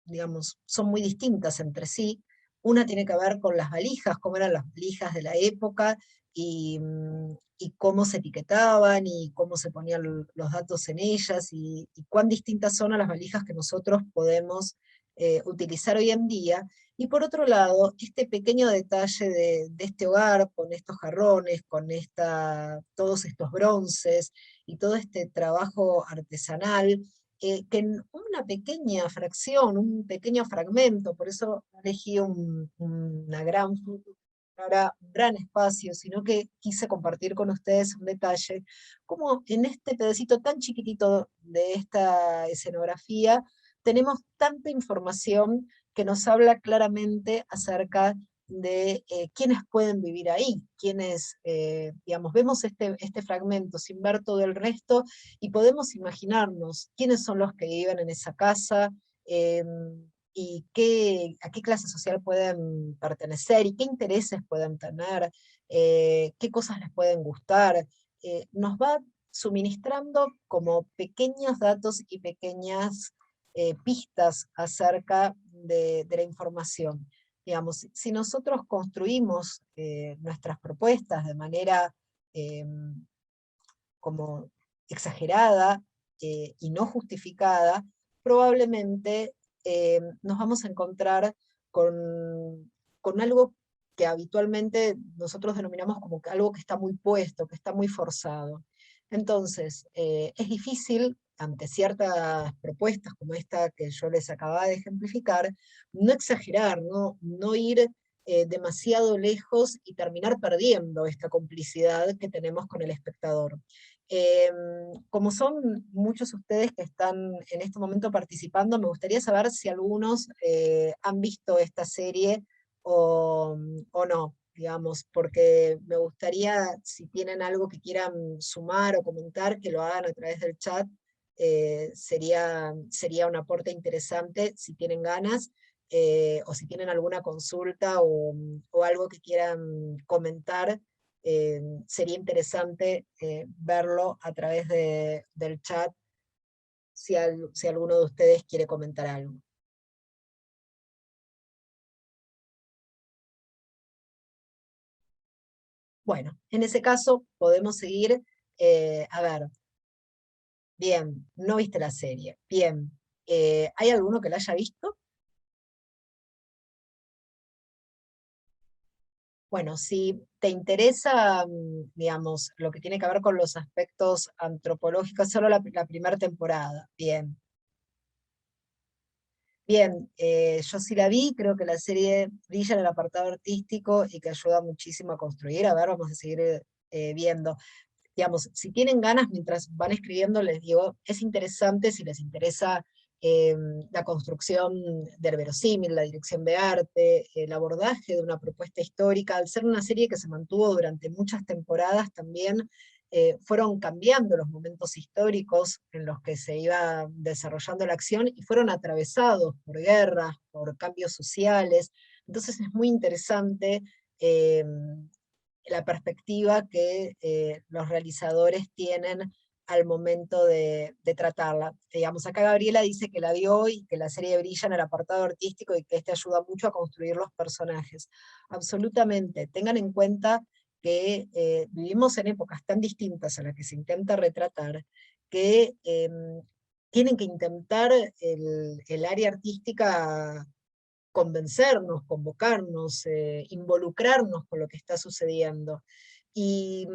digamos, son muy distintas entre sí. Una tiene que ver con las valijas, cómo eran las valijas de la época, y cómo se etiquetaban, y cómo se ponían los datos en ellas, y cuán distintas son a las valijas que nosotros podemos utilizar hoy en día. Y por otro lado, este pequeño detalle de este hogar, con estos jarrones, con todos estos bronces, y todo este trabajo artesanal, que en una pequeña fracción, un pequeño fragmento, por eso elegí una gran foto para un gran espacio, sino que quise compartir con ustedes un detalle, como en este pedacito tan chiquitito de esta escenografía tenemos tanta información que nos habla claramente acerca de quiénes pueden vivir ahí, quiénes, digamos, vemos este fragmento sin ver todo el resto, y podemos imaginarnos quiénes son los que viven en esa casa, y a qué clase social pueden pertenecer, y qué intereses pueden tener, qué cosas les pueden gustar. Nos va suministrando como pequeños datos y pequeñas pistas acerca de la información. Digamos, si nosotros construimos nuestras propuestas de manera como exagerada y no justificada, probablemente nos vamos a encontrar con algo que habitualmente nosotros denominamos como algo que está muy puesto, que está muy forzado. Entonces, es difícil, ante ciertas propuestas como esta que yo les acababa de ejemplificar, no exagerar, no ir demasiado lejos y terminar perdiendo esta complicidad que tenemos con el espectador. Eh, Como son muchos ustedes que están en este momento participando, me gustaría saber si algunos han visto esta serie o no, digamos, porque me gustaría, si tienen algo que quieran sumar o comentar, que lo hagan a través del chat. Sería un aporte interesante si tienen ganas, o si tienen alguna consulta o algo que quieran comentar. Sería interesante verlo a través del chat, si alguno de ustedes quiere comentar algo. Bueno, en ese caso podemos seguir. A ver, bien, no viste la serie. Bien, ¿hay alguno que la haya visto? Bueno, si te interesa, digamos, lo que tiene que ver con los aspectos antropológicos, solo la primera temporada. Bien. Bien, yo sí la vi, creo que la serie brilla en el apartado artístico y que ayuda muchísimo a construir. A ver, vamos a seguir viendo. Digamos, si tienen ganas, mientras van escribiendo, les digo, es interesante si les interesa eh, la construcción del verosímil, la dirección de arte, el abordaje de una propuesta histórica. Al ser una serie que se mantuvo durante muchas temporadas, también fueron cambiando los momentos históricos en los que se iba desarrollando la acción, y fueron atravesados por guerras, por cambios sociales. Entonces es muy interesante eh, la perspectiva que los realizadores tienen al momento de tratarla. Digamos, acá Gabriela dice que la vio y que la serie brilla en el apartado artístico, y que este ayuda mucho a construir los personajes. Absolutamente, tengan en cuenta que vivimos en épocas tan distintas a las que se intenta retratar, que tienen que intentar el área artística convencernos, convocarnos, involucrarnos con lo que está sucediendo. Y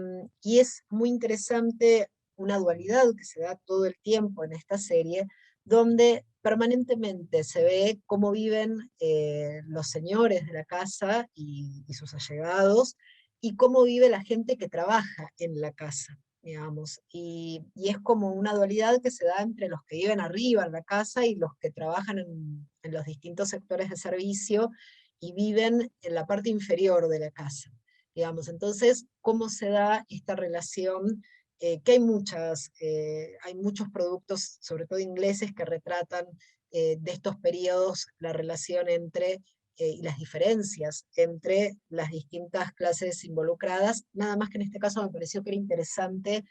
es muy interesante una dualidad que se da todo el tiempo en esta serie, donde permanentemente se ve cómo viven los señores de la casa y sus allegados, y cómo vive la gente que trabaja en la casa, digamos. Y es como una dualidad que se da entre los que viven arriba en la casa y los que trabajan en los distintos sectores de servicio y viven en la parte inferior de la casa, digamos. Entonces, ¿cómo se da esta relación? Que hay muchos productos, sobre todo ingleses, que retratan de estos periodos la relación entre y las diferencias entre las distintas clases involucradas, nada más que en este caso me pareció que era interesante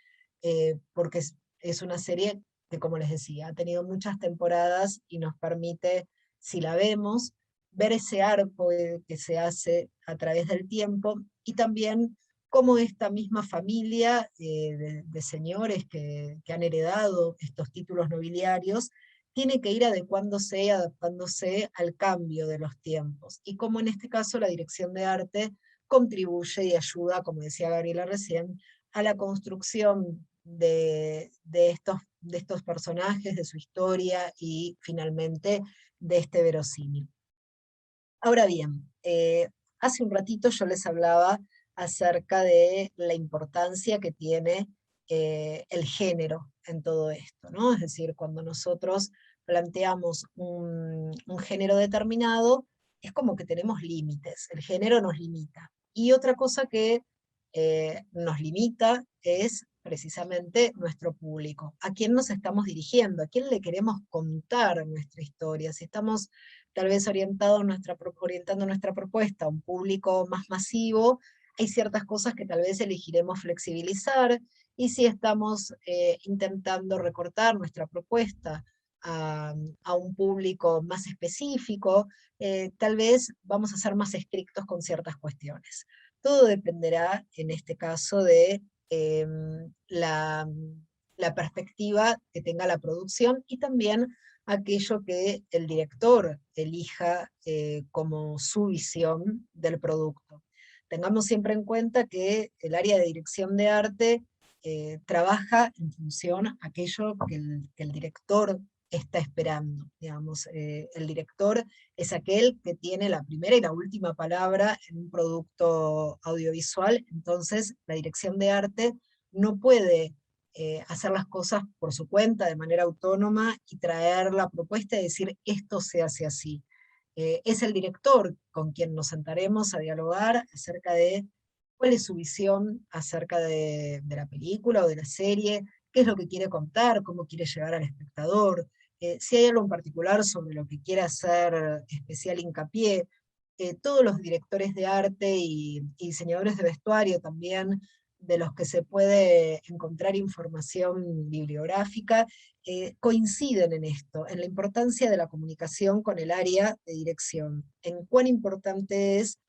porque es una serie que, como les decía, ha tenido muchas temporadas y nos permite, si la vemos, ver ese arco que se hace a través del tiempo y también cómo esta misma familia de señores que han heredado estos títulos nobiliarios tiene que ir adecuándose y adaptándose al cambio de los tiempos. Y como en este caso la dirección de arte contribuye y ayuda, como decía Gabriela recién, a la construcción de estos personajes, de su historia y finalmente de este verosímil. Ahora bien, hace un ratito yo les hablaba acerca de la importancia que tiene el género en todo esto, ¿no? Es decir, cuando nosotros planteamos un género determinado, es como que tenemos límites, el género nos limita. Y otra cosa que nos limita es precisamente nuestro público, a quién nos estamos dirigiendo, a quién le queremos contar nuestra historia, si estamos tal vez orientando nuestra propuesta a un público más masivo, hay ciertas cosas que tal vez elegiremos flexibilizar, y si estamos intentando recortar nuestra propuesta a un público más específico, tal vez vamos a ser más estrictos con ciertas cuestiones. Todo dependerá, en este caso, de la, la perspectiva que tenga la producción y también aquello que el director elija como su visión del producto. Tengamos siempre en cuenta que el área de dirección de arte trabaja en función a aquello que el director está esperando. Digamos, el director es aquel que tiene la primera y la última palabra en un producto audiovisual, entonces la dirección de arte no puede hacer las cosas por su cuenta, de manera autónoma, y traer la propuesta y decir, esto se hace así. Es el director con quien nos sentaremos a dialogar acerca de cuál es su visión acerca de la película o de la serie, qué es lo que quiere contar, cómo quiere llegar al espectador, si hay algo en particular sobre lo que quiere hacer especial hincapié. Todos los directores de arte y diseñadores de vestuario también, de los que se puede encontrar información bibliográfica, coinciden en esto, en la importancia de la comunicación con el área de dirección, en cuán importante es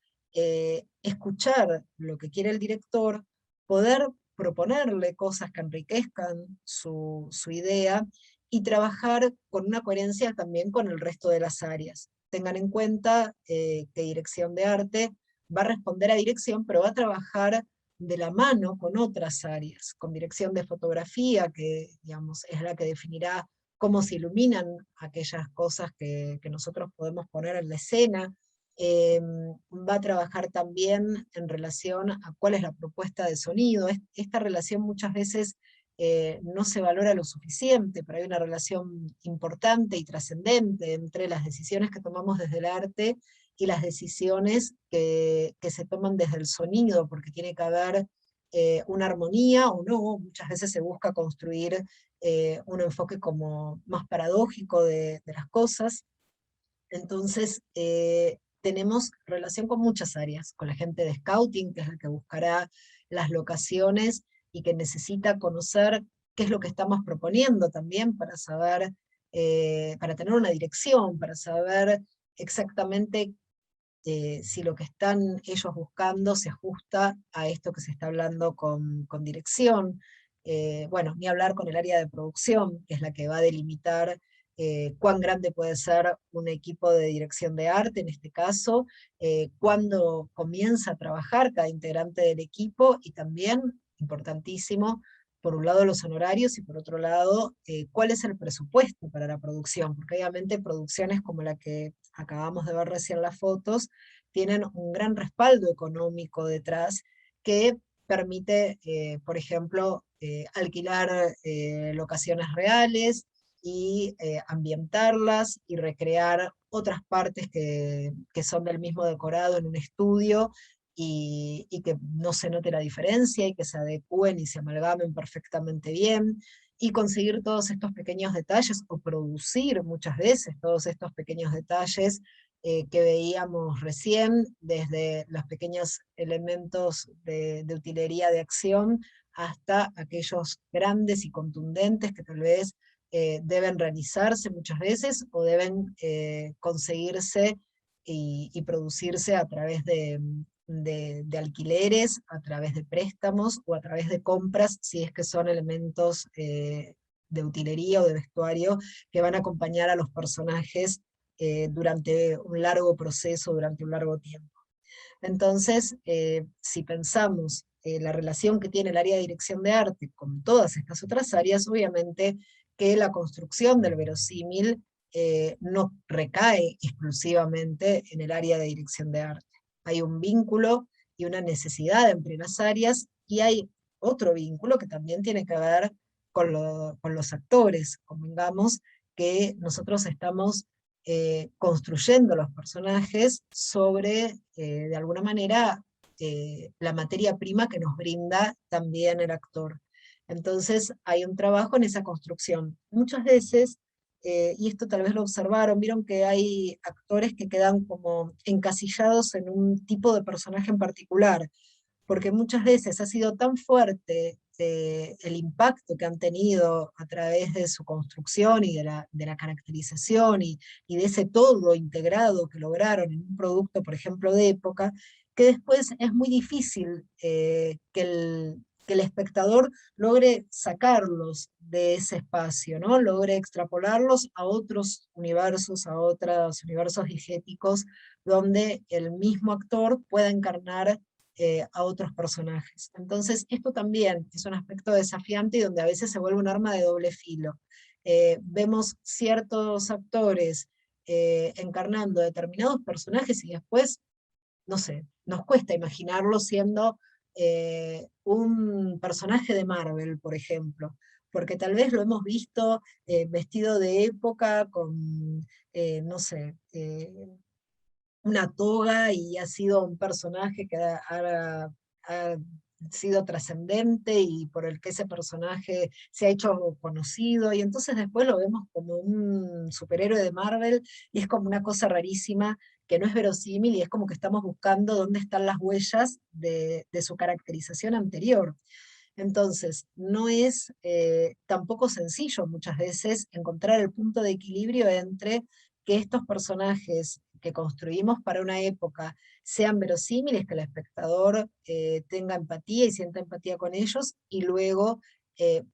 escuchar lo que quiere el director, poder proponerle cosas que enriquezcan su idea y trabajar con una coherencia también con el resto de las áreas. Tengan en cuenta que dirección de arte va a responder a dirección, pero va a trabajar de la mano con otras áreas, con dirección de fotografía, que digamos, es la que definirá cómo se iluminan aquellas cosas que nosotros podemos poner en la escena. Va a trabajar también en relación a cuál es la propuesta de sonido. Esta relación muchas veces no se valora lo suficiente, pero hay una relación importante y trascendente entre las decisiones que tomamos desde el arte y las decisiones que se toman desde el sonido, porque tiene que haber una armonía o no. Muchas veces se busca construir un enfoque como más paradójico de las cosas. Entonces, tenemos relación con muchas áreas, con la gente de scouting, que es la que buscará las locaciones y que necesita conocer qué es lo que estamos proponiendo también para saber, para tener una dirección, para saber exactamente si lo que están ellos buscando se ajusta a esto que se está hablando con dirección. bueno, ni hablar con el área de producción, que es la que va a delimitar cuán grande puede ser un equipo de dirección de arte, en este caso, cuándo comienza a trabajar cada integrante del equipo, y también, importantísimo, por un lado los honorarios y por otro lado, cuál es el presupuesto para la producción, porque obviamente producciones como la que acabamos de ver recién las fotos, tienen un gran respaldo económico detrás que permite, por ejemplo, alquilar locaciones reales y ambientarlas y recrear otras partes que son del mismo decorado en un estudio, y que no se note la diferencia y que se adecúen y se amalgamen perfectamente bien, y conseguir todos estos pequeños detalles o producir muchas veces todos estos pequeños detalles que veíamos recién, desde los pequeños elementos de utilería de acción hasta aquellos grandes y contundentes que tal vez deben realizarse muchas veces o deben conseguirse y producirse a través de alquileres, a través de préstamos o a través de compras, si es que son elementos de utilería o de vestuario que van a acompañar a los personajes durante un largo proceso, durante un largo tiempo. Entonces, si pensamos la relación que tiene el área de dirección de arte con todas estas otras áreas, obviamente que la construcción del verosímil no recae exclusivamente en el área de dirección de arte. Hay un vínculo y una necesidad entre las áreas, y hay otro vínculo que también tiene que ver con los actores. Convengamos que nosotros estamos construyendo los personajes sobre, de alguna manera, la materia prima que nos brinda también el actor. Entonces hay un trabajo en esa construcción. Muchas veces, y esto tal vez lo observaron, vieron que hay actores que quedan como encasillados en un tipo de personaje en particular, porque muchas veces ha sido tan fuerte el impacto que han tenido a través de su construcción y de la caracterización y de ese todo integrado que lograron en un producto, por ejemplo, de época, que después es muy difícil que el espectador logre sacarlos de ese espacio, ¿no? Logre extrapolarlos a otros universos, a otros universos diegéticos, donde el mismo actor pueda encarnar a otros personajes. Entonces, esto también es un aspecto desafiante y donde a veces se vuelve un arma de doble filo. Vemos ciertos actores encarnando determinados personajes y después, no sé, nos cuesta imaginarlo siendo un personaje de Marvel, por ejemplo, porque tal vez lo hemos visto vestido de época con, no sé, una toga, y ha sido un personaje que ha sido trascendente y por el que ese personaje se ha hecho conocido, y entonces después lo vemos como un superhéroe de Marvel y es como una cosa rarísima que no es verosímil, y es como que estamos buscando dónde están las huellas de su caracterización anterior. Entonces, no es tampoco sencillo muchas veces encontrar el punto de equilibrio entre que estos personajes que construimos para una época sean verosímiles, que el espectador tenga empatía y sienta empatía con ellos, y luego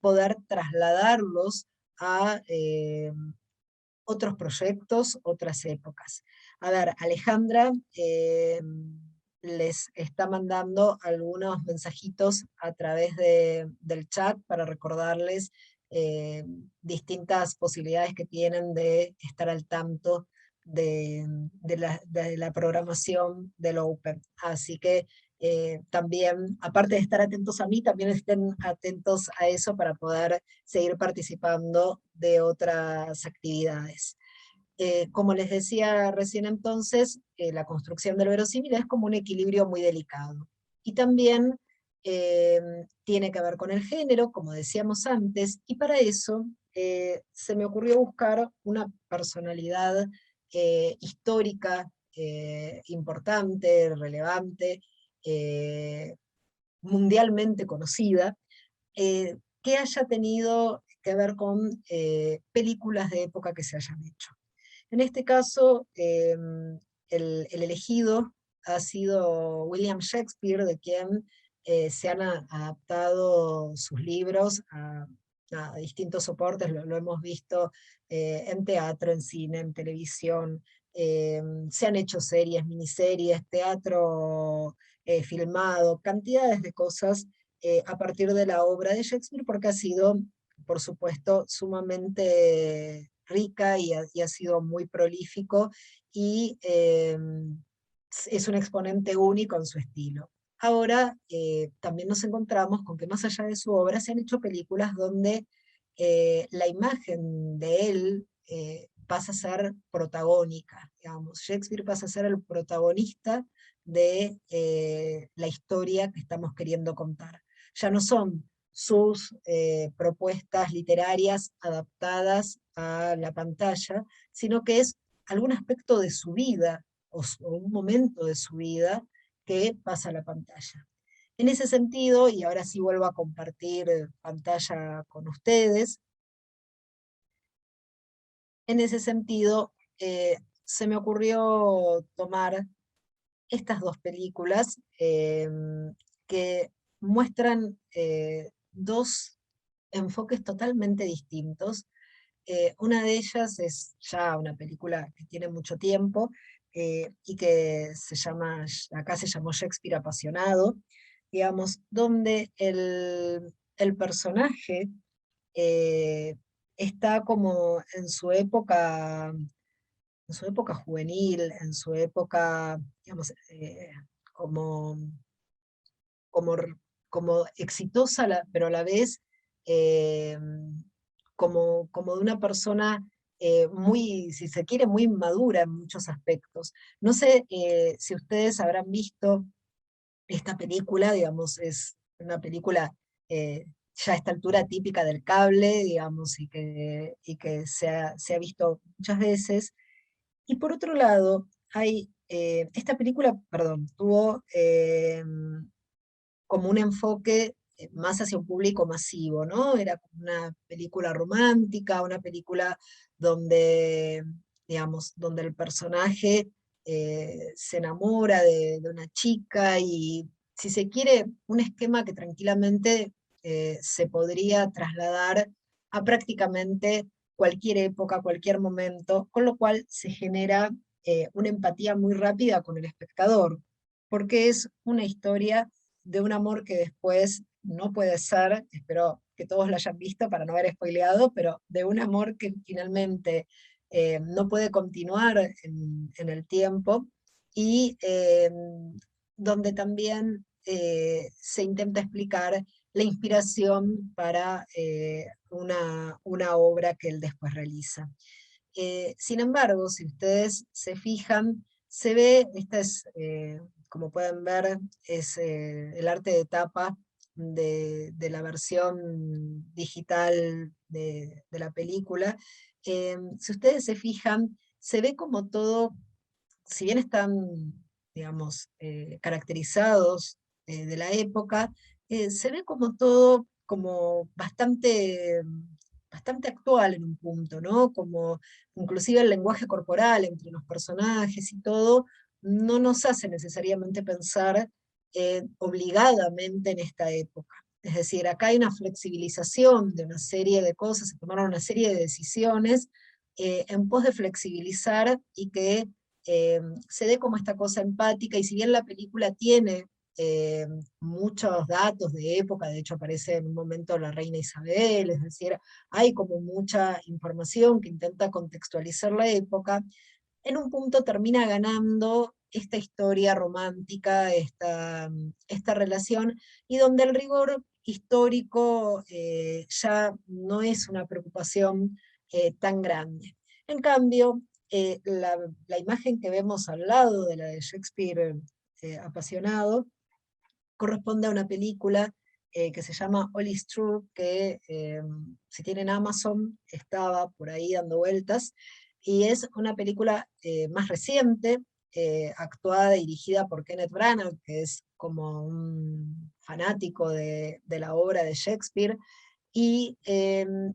poder trasladarlos a otros proyectos, otras épocas. A ver, Alejandra les está mandando algunos mensajitos a través del chat para recordarles eh, distintas posibilidades que tienen de estar al tanto de la programación del Open. Así que también, aparte de estar atentos a mí, también estén atentos a eso para poder seguir participando de otras actividades. Como les decía recién entonces, la construcción del verosímil es como un equilibrio muy delicado. Y también eh, tiene que ver con el género, como decíamos antes, y para eso se me ocurrió buscar una personalidad histórica importante, relevante, eh, mundialmente conocida, que haya tenido que ver con películas de época que se hayan hecho. En este caso, el elegido ha sido William Shakespeare, de quien se han adaptado sus libros a distintos soportes, lo hemos visto en teatro, en cine, en televisión, se han hecho series, miniseries, teatro filmado, cantidades de cosas a partir de la obra de Shakespeare, porque ha sido, por supuesto, sumamente rica y ha sido muy prolífico, y es un exponente único en su estilo. Ahora también nos encontramos con que más allá de su obra se han hecho películas donde la imagen de él pasa a ser protagónica, digamos. Shakespeare pasa a ser el protagonista de la historia que estamos queriendo contar. Ya no son sus propuestas literarias adaptadas a la pantalla, sino que es algún aspecto de su vida o un momento de su vida que pasa a la pantalla. En ese sentido, y ahora sí vuelvo a compartir pantalla con ustedes, en ese sentido se me ocurrió tomar estas dos películas que muestran dos enfoques totalmente distintos. Una de ellas es ya una película que tiene mucho tiempo y que se llama, acá se llamó Shakespeare apasionado, digamos, donde el personaje eh, está como en su época juvenil, en su época, digamos, como, como, como exitosa, pero a la vez eh, como de una persona muy, si se quiere, muy madura en muchos aspectos. No sé si ustedes habrán visto esta película, digamos, es una película ya a esta altura típica del cable, digamos, y que se ha visto muchas veces. Y por otro lado, hay, esta película, perdón, tuvo como un enfoque más hacia un público masivo, ¿no? Era como una película romántica, una película donde, digamos, donde el personaje se enamora de una chica y, si se quiere, un esquema que tranquilamente se podría trasladar a prácticamente cualquier época, cualquier momento, con lo cual se genera una empatía muy rápida con el espectador, porque es una historia de un amor que después no puede ser, espero que todos lo hayan visto para no haber spoileado, pero de un amor que finalmente no puede continuar en el tiempo, y donde también se intenta explicar la inspiración para una obra que él después realiza. Sin embargo, si ustedes se fijan, se ve, esta es, como pueden ver, es el arte de tapa de la versión digital de la película. Si ustedes se fijan, se ve como todo, si bien están, digamos, caracterizados de la época, se ve como todo como bastante actual en un punto, ¿no? Como inclusive el lenguaje corporal entre los personajes y todo, no nos hace necesariamente pensar obligadamente en esta época. Es decir, acá hay una flexibilización de una serie de cosas, se tomaron una serie de decisiones en pos de flexibilizar y que se dé como esta cosa empática, y si bien la película tiene eh, muchos datos de época, de hecho aparece en un momento la reina Isabel, es decir, hay como mucha información que intenta contextualizar la época, en un punto termina ganando esta historia romántica, esta relación, y donde el rigor histórico ya no es una preocupación tan grande. En cambio, la imagen que vemos al lado de la de Shakespeare apasionado corresponde a una película que se llama All is True, que si tienen Amazon estaba por ahí dando vueltas, y es una película más reciente, actuada y dirigida por Kenneth Branagh, que es como un fanático de la obra de Shakespeare, y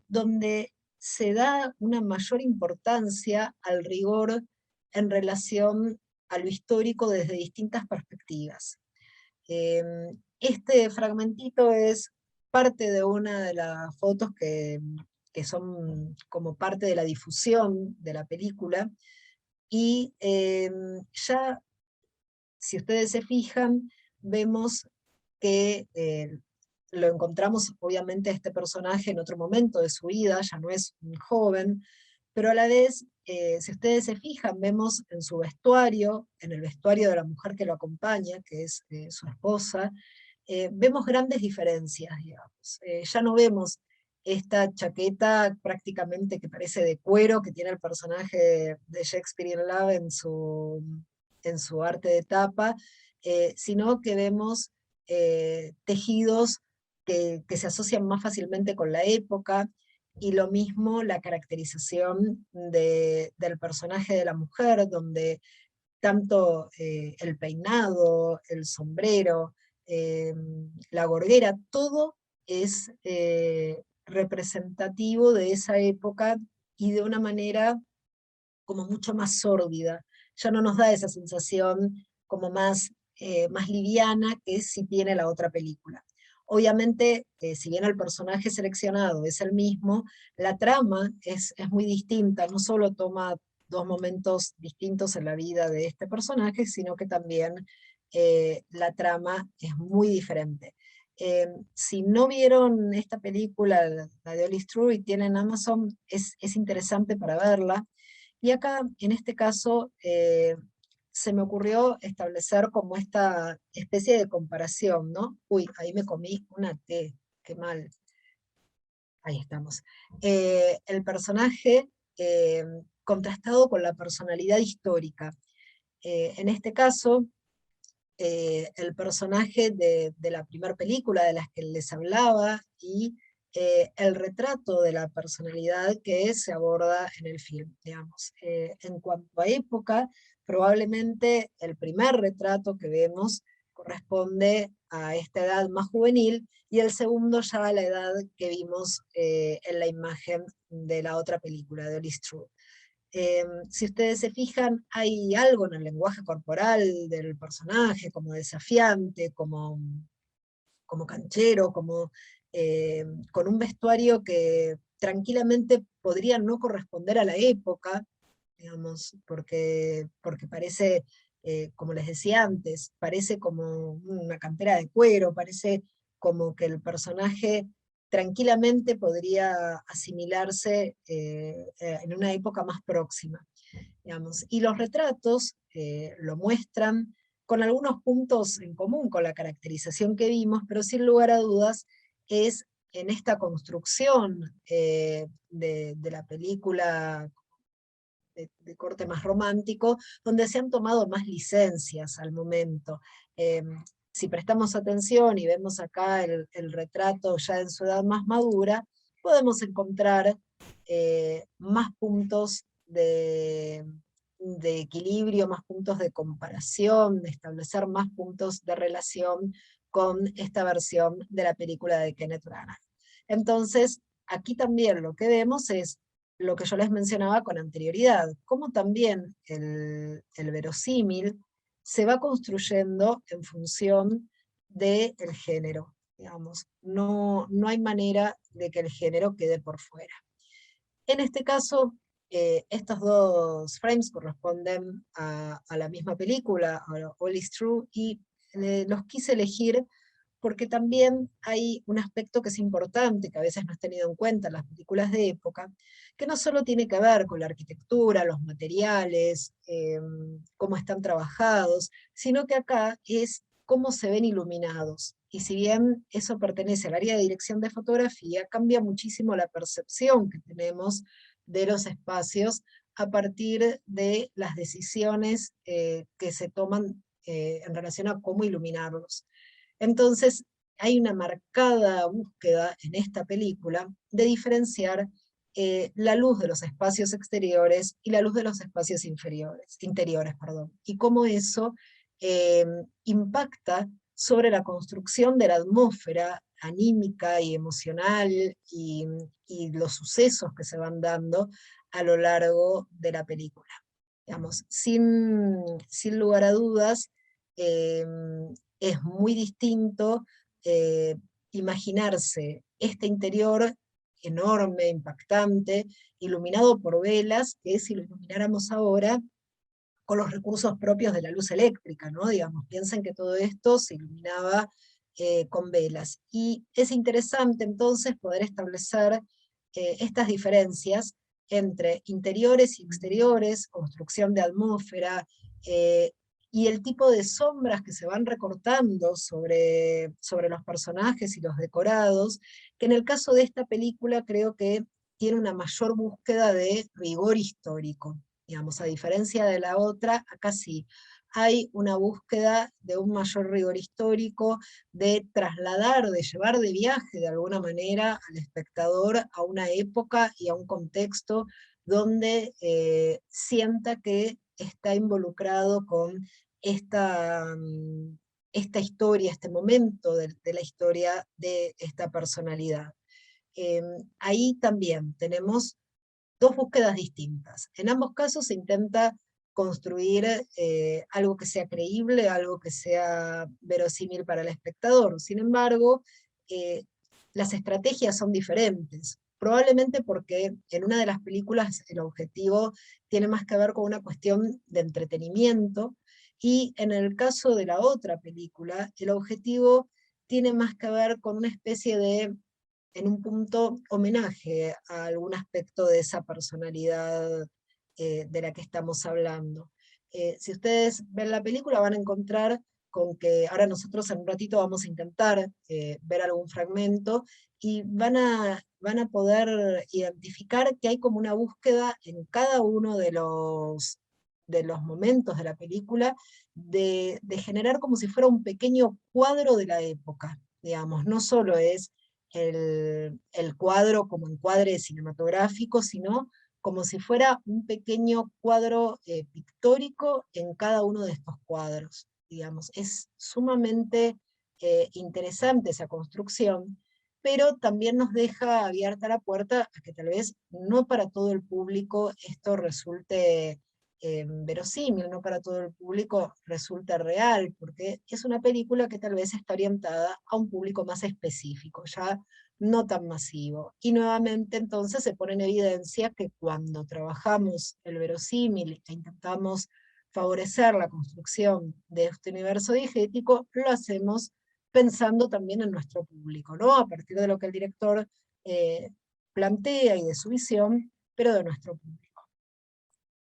donde se da una mayor importancia al rigor en relación a lo histórico desde distintas perspectivas. Este fragmentito es parte de una de las fotos que son como parte de la difusión de la película, y ya, si ustedes se fijan, vemos que lo encontramos obviamente a este personaje en otro momento de su vida, ya no es un joven, pero a la vez, si ustedes se fijan, vemos en su vestuario, en el vestuario de la mujer que lo acompaña, que es su esposa, vemos grandes diferencias, digamos. Ya no vemos esta chaqueta prácticamente que parece de cuero que tiene el personaje de Shakespeare in Love en su arte de tapa, sino que vemos tejidos que se asocian más fácilmente con la época, y lo mismo la caracterización del personaje de la mujer, donde tanto el peinado, el sombrero, eh, la gorguera, todo es representativo de esa época y de una manera como mucho más sórdida. Ya no nos da esa sensación como más liviana que si tiene la otra película. Obviamente, si bien el personaje seleccionado es el mismo, la trama es muy distinta, no solo toma dos momentos distintos en la vida de este personaje, sino que también la trama es muy diferente. Si no vieron esta película, la de All True, y tienen Amazon, es interesante para verla. Y acá, en este caso, se me ocurrió establecer como esta especie de comparación, ¿no? Uy, ahí me comí una T, qué mal. Ahí estamos. El personaje contrastado con la personalidad histórica. En este caso, el personaje de la primera película de las que les hablaba y el retrato de la personalidad que se aborda en el film, digamos. En cuanto a época, probablemente el primer retrato que vemos corresponde a esta edad más juvenil, y el segundo ya a la edad que vimos en la imagen de la otra película, de All True. Si ustedes se fijan, hay algo en el lenguaje corporal del personaje, como desafiante, como canchero, con un vestuario que tranquilamente podría no corresponder a la época, digamos, porque parece, como les decía antes, parece como una campera de cuero, parece como que el personaje tranquilamente podría asimilarse en una época más próxima, digamos. Y los retratos lo muestran con algunos puntos en común con la caracterización que vimos, pero sin lugar a dudas es en esta construcción de la película de corte más romántico, donde se han tomado más licencias al momento. Eh, si prestamos atención y vemos acá el retrato ya en su edad más madura, podemos encontrar más puntos de equilibrio, más puntos de comparación, de establecer más puntos de relación con esta versión de la película de Kenneth Branagh. Entonces, aquí también lo que vemos es lo que yo les mencionaba con anterioridad, cómo también el verosímil se va construyendo en función del género, digamos. No hay manera de que el género quede por fuera. En este caso, estos dos frames corresponden a la misma película, a All is True, y los quise elegir porque también hay un aspecto que es importante, que a veces no es tenido en cuenta en las películas de época, que no solo tiene que ver con la arquitectura, los materiales, cómo están trabajados, sino que acá es cómo se ven iluminados. Y si bien eso pertenece al área de dirección de fotografía, cambia muchísimo la percepción que tenemos de los espacios a partir de las decisiones que se toman en relación a cómo iluminarlos. Entonces, hay una marcada búsqueda en esta película de diferenciar la luz de los espacios exteriores y la luz de los espacios interiores, perdón, y cómo eso eh, impacta sobre la construcción de la atmósfera anímica y emocional y los sucesos que se van dando a lo largo de la película. Digamos, sin lugar a dudas, eh, es muy distinto imaginarse este interior enorme, impactante, iluminado por velas, que si lo ilumináramos ahora con los recursos propios de la luz eléctrica, ¿no? Digamos, piensen que todo esto se iluminaba con velas. Y es interesante entonces poder establecer estas diferencias entre interiores y exteriores, construcción de atmósfera, y el tipo de sombras que se van recortando sobre los personajes y los decorados, que en el caso de esta película creo que tiene una mayor búsqueda de rigor histórico. Digamos, a diferencia de la otra, acá sí hay una búsqueda de un mayor rigor histórico, de trasladar, de llevar de viaje de alguna manera al espectador a una época y a un contexto donde sienta que está involucrado con esta, esta historia, este momento de la historia de esta personalidad. Ahí también tenemos dos búsquedas distintas. En ambos casos se intenta construir algo que sea creíble, algo que sea verosímil para el espectador. Sin embargo, eh, las estrategias son diferentes. Probablemente porque en una de las películas el objetivo tiene más que ver con una cuestión de entretenimiento, y en el caso de la otra película, el objetivo tiene más que ver con una especie de, en un punto, homenaje a algún aspecto de esa personalidad de la que estamos hablando. Si ustedes ven la película van a encontrar con que, ahora nosotros en un ratito vamos a intentar ver algún fragmento, y van a poder identificar que hay como una búsqueda en cada uno de los momentos de la película de generar como si fuera un pequeño cuadro de la época. Digamos, no solo es el cuadro como encuadre cinematográfico, sino como si fuera un pequeño cuadro pictórico en cada uno de estos cuadros. Digamos, es sumamente interesante esa construcción, pero también nos deja abierta la puerta a que tal vez no para todo el público esto resulte verosímil, no para todo el público resulta real, porque es una película que tal vez está orientada a un público más específico, ya no tan masivo. Y nuevamente entonces se pone en evidencia que cuando trabajamos el verosímil e intentamos favorecer la construcción de este universo diegético, lo hacemos pensando también en nuestro público, ¿no? A partir de lo que el director eh, plantea y de su visión, pero de nuestro público.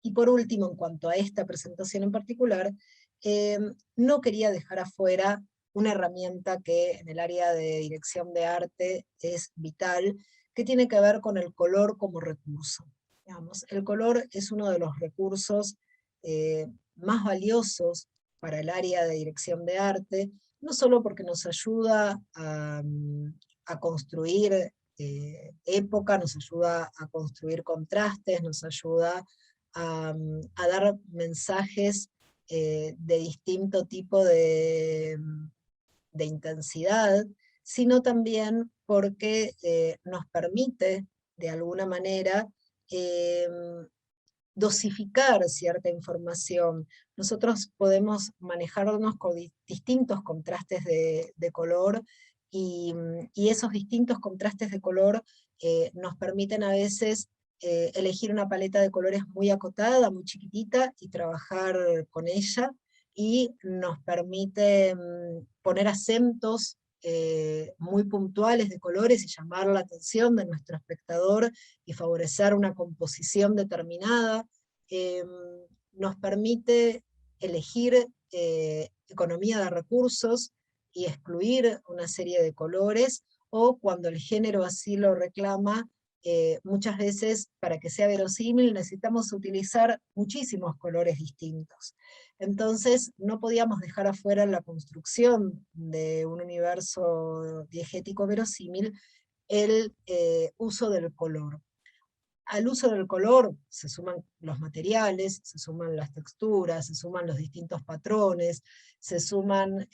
Y por último, en cuanto a esta presentación en particular, eh, no quería dejar afuera una herramienta que en el área de dirección de arte es vital, que tiene que ver con el color como recurso. Digamos, el color es uno de los recursos más valiosos para el área de dirección de arte, no solo porque nos ayuda a construir época, nos ayuda a construir contrastes, nos ayuda a dar mensajes de distinto tipo de intensidad, sino también porque nos permite, de alguna manera, eh, dosificar cierta información. Nosotros podemos manejarnos con distintos contrastes de color, y esos distintos contrastes de color nos permiten a veces elegir una paleta de colores muy acotada, muy chiquitita, y trabajar con ella, y nos permite poner acentos muy puntuales de colores y llamar la atención de nuestro espectador y favorecer una composición determinada. eh, Nos permite elegir economía de recursos y excluir una serie de colores, o cuando el género así lo reclama, muchas veces para que sea verosímil necesitamos utilizar muchísimos colores distintos. Entonces no podíamos dejar afuera la construcción de un universo diegético verosímil el uso del color. Al uso del color se suman los materiales, se suman las texturas, se suman los distintos patrones, se suman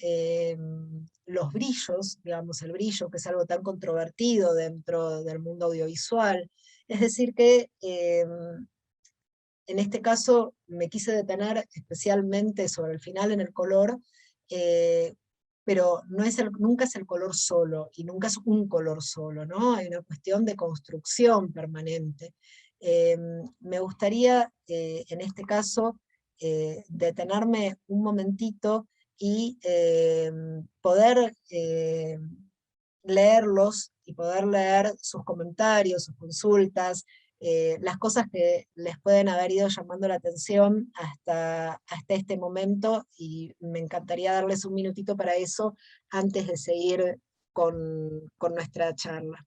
los brillos, digamos, el brillo, que es algo tan controvertido dentro del mundo audiovisual. Es decir que en este caso me quise detener especialmente sobre el final en el color, pero no es nunca es el color solo, y nunca es un color solo, ¿no? Hay una cuestión de construcción permanente. Me gustaría, en este caso, detenerme un momentito y poder leerlos y poder leer sus comentarios, sus consultas, las cosas que les pueden haber ido llamando la atención hasta este momento, y me encantaría darles un minutito para eso antes de seguir con nuestra charla.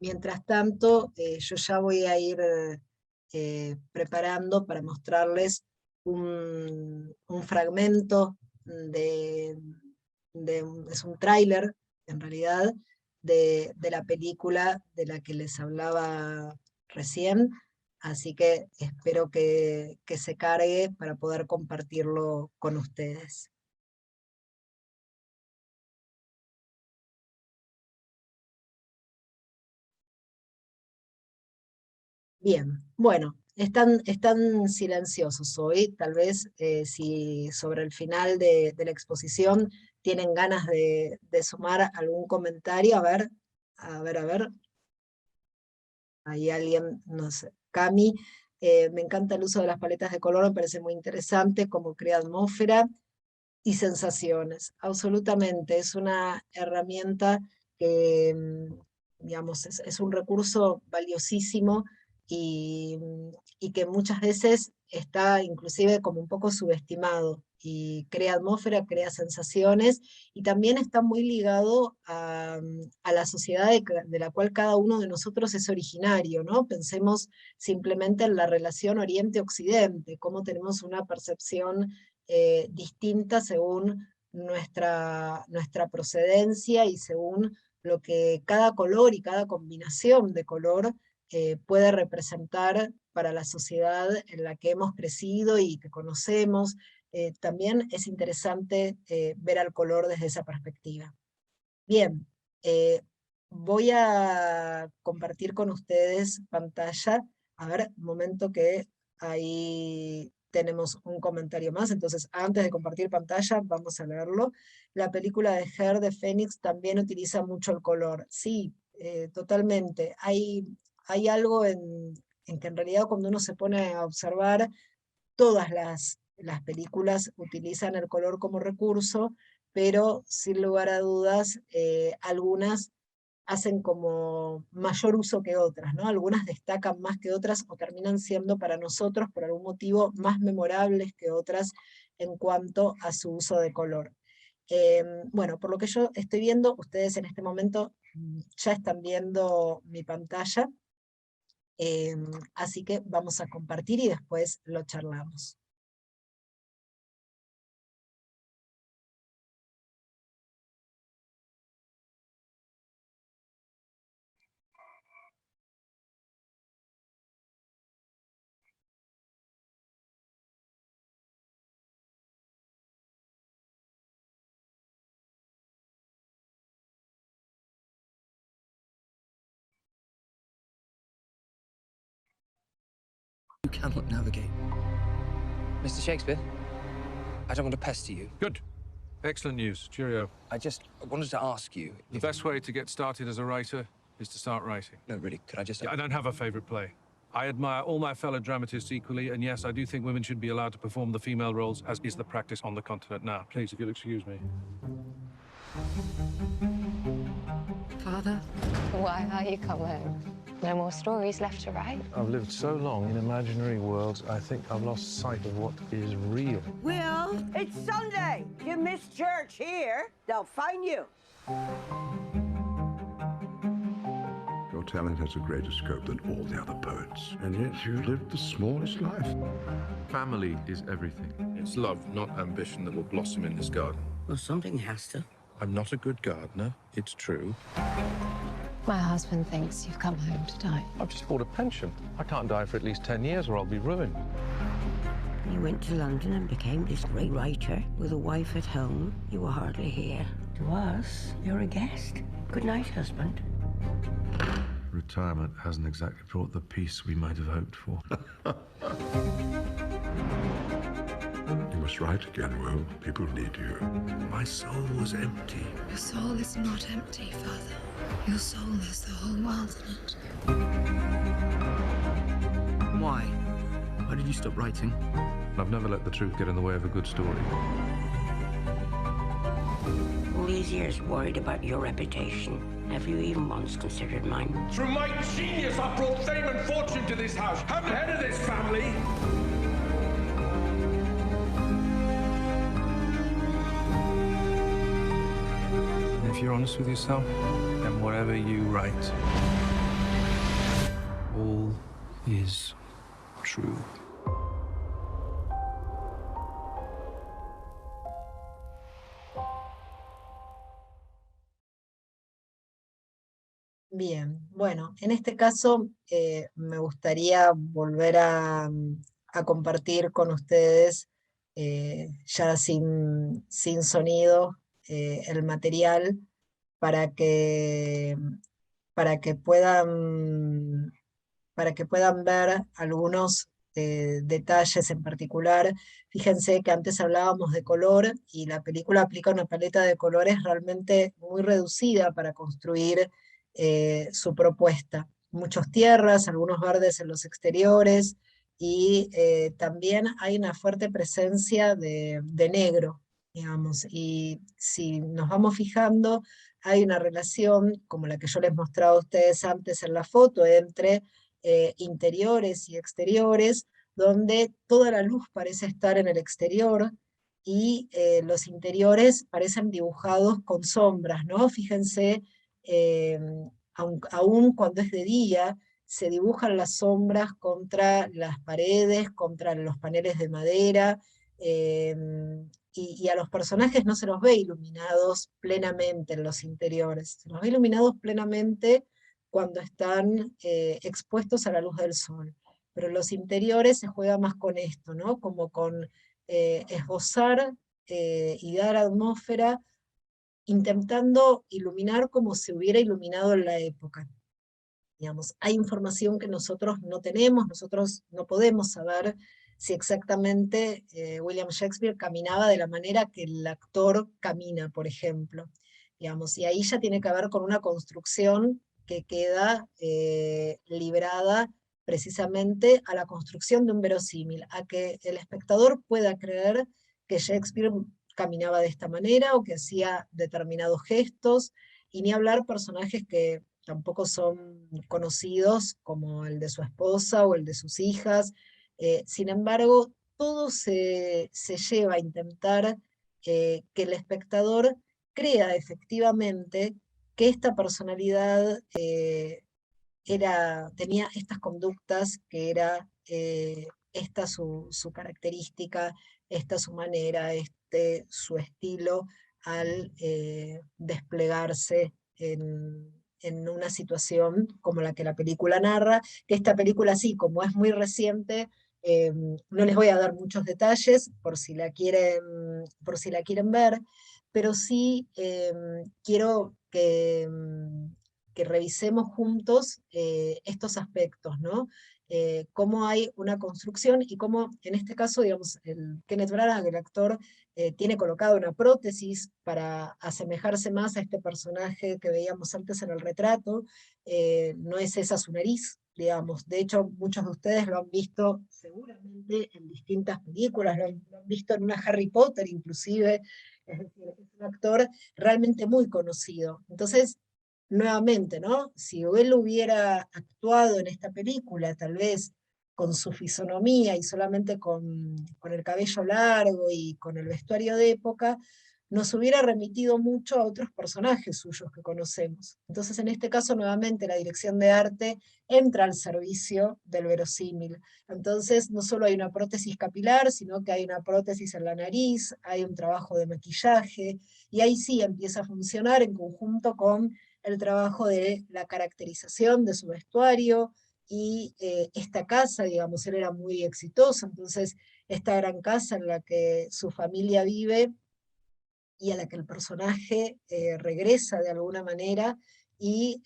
Mientras tanto, yo ya voy a ir preparando para mostrarles un fragmento es un tráiler, en realidad, de la película de la que les hablaba recién, así que espero que se cargue para poder compartirlo con ustedes. Bien, bueno, están silenciosos hoy, tal vez si sobre el final de la exposición tienen ganas de sumar algún comentario, a ver, hay alguien, no sé, Cami, me encanta el uso de las paletas de color, me parece muy interesante cómo crea atmósfera y sensaciones, absolutamente, es una herramienta que, digamos, es un recurso valiosísimo y, y que muchas veces está inclusive como un poco subestimado, y crea atmósfera, crea sensaciones, y también está muy ligado a la sociedad de la cual cada uno de nosotros es originario, ¿no? Pensemos simplemente en la relación Oriente-Occidente, cómo tenemos una percepción distinta según nuestra procedencia y según lo que cada color y cada combinación de color puede representar para la sociedad en la que hemos crecido y que conocemos. También es interesante ver al color desde esa perspectiva. Bien, voy a compartir con ustedes pantalla. A ver, un momento que ahí tenemos un comentario más. Entonces, antes de compartir pantalla, vamos a leerlo. La película de Her de Fénix también utiliza mucho el color. Sí, totalmente. Hay algo en que en realidad cuando uno se pone a observar, todas las películas utilizan el color como recurso, pero sin lugar a dudas, algunas hacen como mayor uso que otras, ¿no? Algunas destacan más que otras o terminan siendo para nosotros, por algún motivo, más memorables que otras en cuanto a su uso de color. Bueno, por lo que yo estoy viendo, ustedes en este momento ya están viendo mi pantalla, así que vamos a compartir y después lo charlamos. You cannot navigate. Mr. Shakespeare, I don't want to pester you. Good. Excellent news. Cheerio. I wanted to ask you. The best way to get started as a writer is to start writing. No, really, could I just... Yeah, I don't have a favorite play. I admire all my fellow dramatists equally, and yes, I do think women should be allowed to perform the female roles, as is the practice on the continent now. Please, if you'll excuse me. Father? Why are you come home? No more stories left to write? I've lived so long in imaginary worlds, I think I've lost sight of what is real. Will, it's Sunday. You miss church here, they'll find you. Your talent has a greater scope than all the other poets, and yet you lived the smallest life. Family is everything. It's love, not ambition, that will blossom in this garden. Well, something has to. I'm not a good gardener, it's true. My husband thinks you've come home to die. I've just bought a pension. I can't die for at least 10 years or I'll be ruined. You went to London and became this great writer with a wife at home. You were hardly here. To us, you're a guest. Good night, husband. Retirement hasn't exactly brought the peace we might have hoped for. You must write again, Will. People need you. My soul was empty. Your soul is not empty, Father. Your soul has the whole world in it. Why? Why did you stop writing? I've never let the truth get in the way of a good story. All these years worried about your reputation. Have you even once considered mine? Through my genius, I brought fame and fortune to this house. I'm the head of this family. If you're honest with yourself, then whatever you write, all is true. Bien, bueno, en este caso me gustaría volver a compartir con ustedes, ya sin sonido, el material para que, para que puedan, para que puedan ver algunos detalles en particular. Fíjense que antes hablábamos de color y la película aplica una paleta de colores realmente muy reducida para construir su propuesta. Muchas tierras, algunos verdes en los exteriores, y también hay una fuerte presencia de negro, digamos, y si nos vamos fijando, hay una relación, como la que yo les mostraba a ustedes antes en la foto, entre interiores y exteriores, donde toda la luz parece estar en el exterior, y los interiores parecen dibujados con sombras, ¿no? Fíjense, aun cuando es de día, se dibujan las sombras contra las paredes, contra los paneles de madera, y a los personajes no se los ve iluminados plenamente en los interiores, se los ve iluminados plenamente cuando están expuestos a la luz del sol. Pero en los interiores se juega más con esto, ¿no? Como con esbozar y dar atmósfera, intentando iluminar como se hubiera iluminado en la época. Digamos, hay información que nosotros no tenemos, nosotros no podemos saber si exactamente William Shakespeare caminaba de la manera que el actor camina, por ejemplo. Digamos, y ahí ya tiene que ver con una construcción que queda librada precisamente a la construcción de un verosímil, a que el espectador pueda creer que Shakespeare caminaba de esta manera o que hacía determinados gestos, y ni hablar personajes que tampoco son conocidos, como el de su esposa o el de sus hijas. Sin embargo, todo se lleva a intentar que el espectador crea efectivamente que esta personalidad tenía estas conductas, que era esta su característica, esta su manera, su estilo al desplegarse en una situación como la que la película narra, que esta película sí, como es muy reciente, no les voy a dar muchos detalles por si la quieren ver, pero sí quiero que revisemos juntos estos aspectos, ¿no? Cómo hay una construcción y cómo, en este caso, digamos, el Kenneth Branagh, el actor, tiene colocado una prótesis para asemejarse más a este personaje que veíamos antes en el retrato. No es esa su nariz, digamos. De hecho, muchos de ustedes lo han visto seguramente en distintas películas, lo han visto en una Harry Potter inclusive. Es decir, es un actor realmente muy conocido. Entonces, nuevamente, ¿no? Si él hubiera actuado en esta película, tal vez con su fisonomía y solamente con el cabello largo y con el vestuario de época, nos hubiera remitido mucho a otros personajes suyos que conocemos. Entonces, en este caso, nuevamente, la dirección de arte entra al servicio del verosímil. Entonces, no solo hay una prótesis capilar, sino que hay una prótesis en la nariz, hay un trabajo de maquillaje, y ahí sí empieza a funcionar en conjunto con el trabajo de la caracterización de su vestuario, y esta casa, digamos, él era muy exitoso, entonces esta gran casa en la que su familia vive y a la que el personaje regresa de alguna manera, y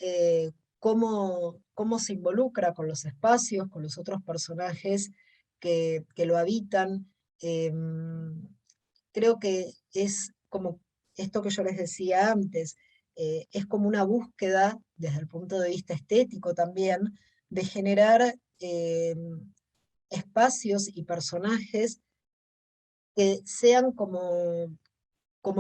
cómo se involucra con los espacios, con los otros personajes que lo habitan. Creo que es como esto que yo les decía antes, es como una búsqueda desde el punto de vista estético también, de generar espacios y personajes que sean como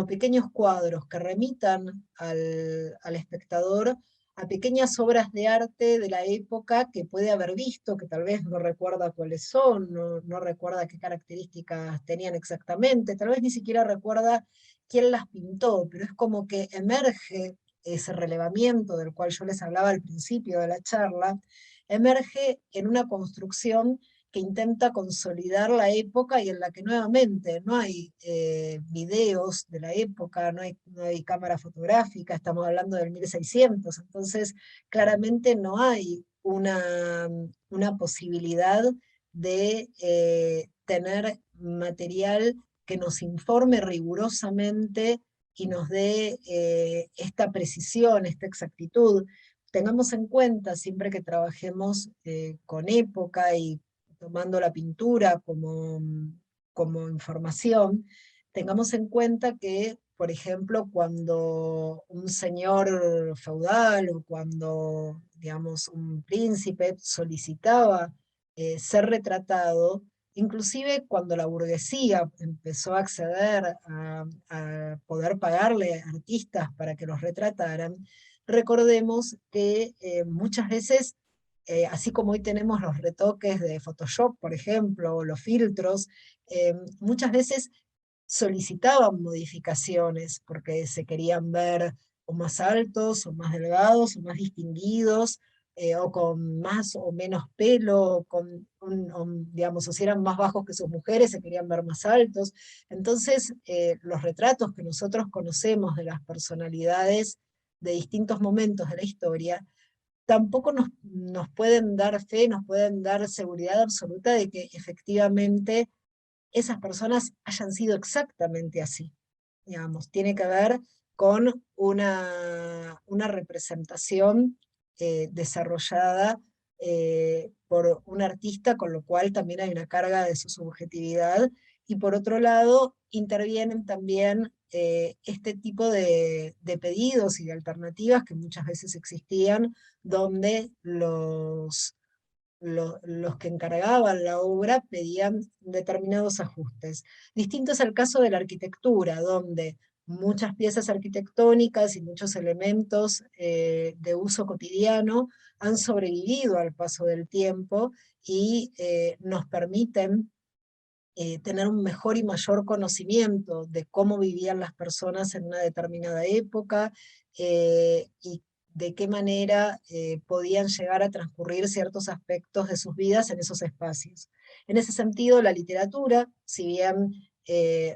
pequeños cuadros que remitan al espectador a pequeñas obras de arte de la época que puede haber visto, que tal vez no recuerda cuáles son, no recuerda qué características tenían exactamente, tal vez ni siquiera recuerda quién las pintó, pero es como que emerge ese relevamiento del cual yo les hablaba al principio de la charla, emerge en una construcción que intenta consolidar la época y en la que nuevamente no hay videos de la época, no hay cámara fotográfica, estamos hablando del 1600, entonces claramente no hay una posibilidad de tener material que nos informe rigurosamente y nos dé esta precisión, esta exactitud. Tengamos en cuenta, siempre que trabajemos con época y tomando la pintura como información, tengamos en cuenta que, por ejemplo, cuando un señor feudal o cuando, digamos, un príncipe solicitaba ser retratado, inclusive cuando la burguesía empezó a acceder a poder pagarle a artistas para que los retrataran, recordemos que muchas veces así como hoy tenemos los retoques de Photoshop, por ejemplo, o los filtros, muchas veces solicitaban modificaciones porque se querían ver o más altos, o más delgados, o más distinguidos, o con más o menos pelo, digamos, o si eran más bajos que sus mujeres, se querían ver más altos. Entonces, los retratos que nosotros conocemos de las personalidades de distintos momentos de la historia, tampoco nos pueden dar fe, nos pueden dar seguridad absoluta de que efectivamente esas personas hayan sido exactamente así. Digamos, tiene que ver con una representación desarrollada por un artista, con lo cual también hay una carga de su subjetividad, y por otro lado intervienen también este tipo de pedidos y de alternativas que muchas veces existían, donde los que encargaban la obra pedían determinados ajustes. Distinto es el caso de la arquitectura, donde muchas piezas arquitectónicas y muchos elementos de uso cotidiano han sobrevivido al paso del tiempo y nos permiten tener un mejor y mayor conocimiento de cómo vivían las personas en una determinada época, y de qué manera podían llegar a transcurrir ciertos aspectos de sus vidas en esos espacios. En ese sentido, la literatura, si bien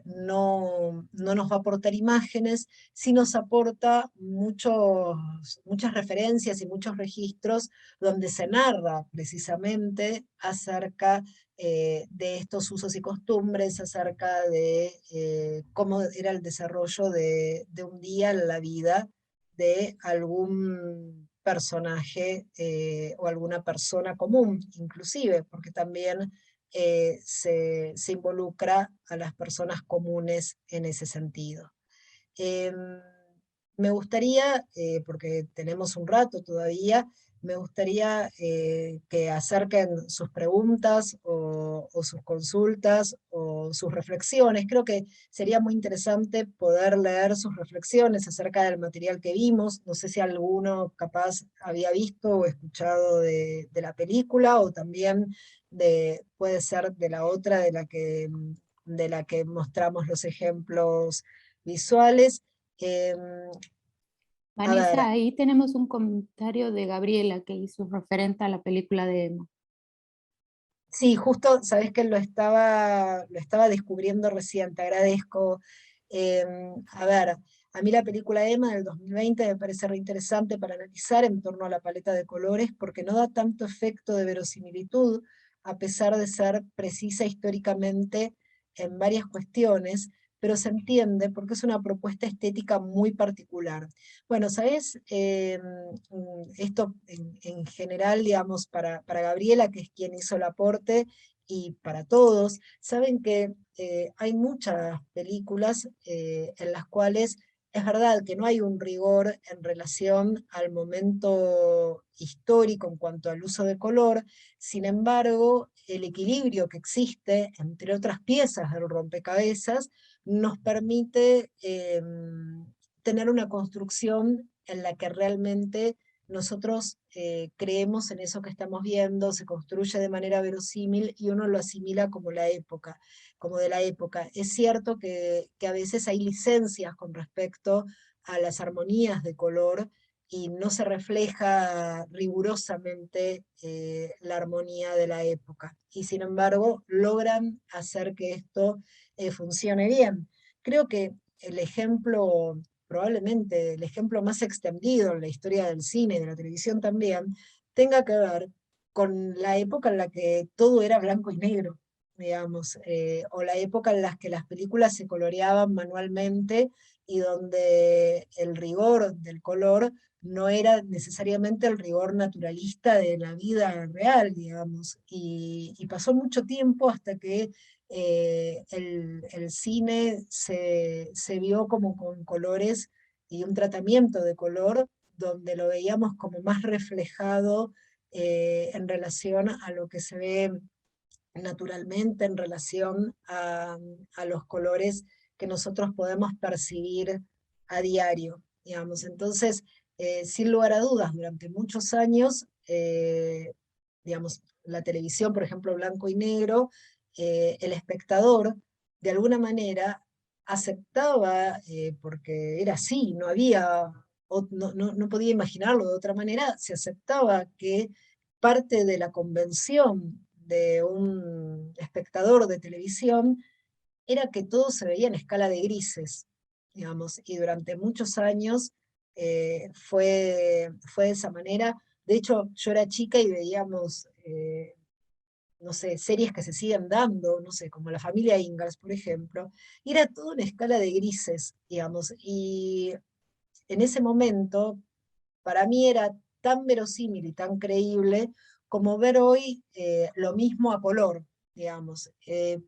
no nos va a aportar imágenes, sí nos aporta muchas referencias y muchos registros donde se narra precisamente acerca de estos usos y costumbres, acerca de cómo era el desarrollo de un día en la vida de algún personaje o alguna persona común, inclusive, porque también se involucra a las personas comunes en ese sentido. Me gustaría, porque tenemos un rato todavía, me gustaría que acerquen sus preguntas o sus consultas o sus reflexiones. Creo que sería muy interesante poder leer sus reflexiones acerca del material que vimos. No sé si alguno capaz había visto o escuchado de la película, o también puede ser de la otra de la que mostramos los ejemplos visuales. A ver, Vanessa, ahí tenemos un comentario de Gabriela que hizo referente a la película de Emma. sí, justo, sabes que lo estaba descubriendo recién, te agradezco. A ver, a mí la película Emma del 2020 me parece re interesante para analizar en torno a la paleta de colores, porque no da tanto efecto de verosimilitud, a pesar de ser precisa históricamente en varias cuestiones, pero se entiende porque es una propuesta estética muy particular. Bueno, ¿sabes? Esto en general, digamos, para Gabriela, que es quien hizo el aporte, y para todos, saben que hay muchas películas en las cuales es verdad que no hay un rigor en relación al momento histórico en cuanto al uso de color, sin embargo, el equilibrio que existe entre otras piezas del rompecabezas nos permite tener una construcción en la que realmente nosotros creemos en eso que estamos viendo, se construye de manera verosímil y uno lo asimila como la época, como de la época. Es cierto que a veces hay licencias con respecto a las armonías de color y no se refleja rigurosamente la armonía de la época. Y sin embargo, logran hacer que esto funcione bien. Creo que el ejemplo, probablemente el ejemplo más extendido en la historia del cine y de la televisión también, tenga que ver con la época en la que todo era blanco y negro, digamos, o la época en la que las películas se coloreaban manualmente y donde el rigor del color no era necesariamente el rigor naturalista de la vida real, digamos, y pasó mucho tiempo hasta que el cine se vio como con colores y un tratamiento de color donde lo veíamos como más reflejado en relación a lo que se ve naturalmente, en relación a los colores que nosotros podemos percibir a diario, digamos. Entonces, sin lugar a dudas, durante muchos años, digamos, la televisión, por ejemplo, blanco y negro, el espectador, de alguna manera, aceptaba, porque era así, no había, no podía imaginarlo de otra manera, se aceptaba que parte de la convención de un espectador de televisión era que todo se veía en escala de grises, digamos, y durante muchos años fue de esa manera. De hecho, yo era chica y veíamos, no sé, series que se siguen dando, no sé, como La Familia Ingalls, por ejemplo, y era todo en escala de grises, digamos, y en ese momento, para mí era tan verosímil y tan creíble como ver hoy lo mismo a color, digamos.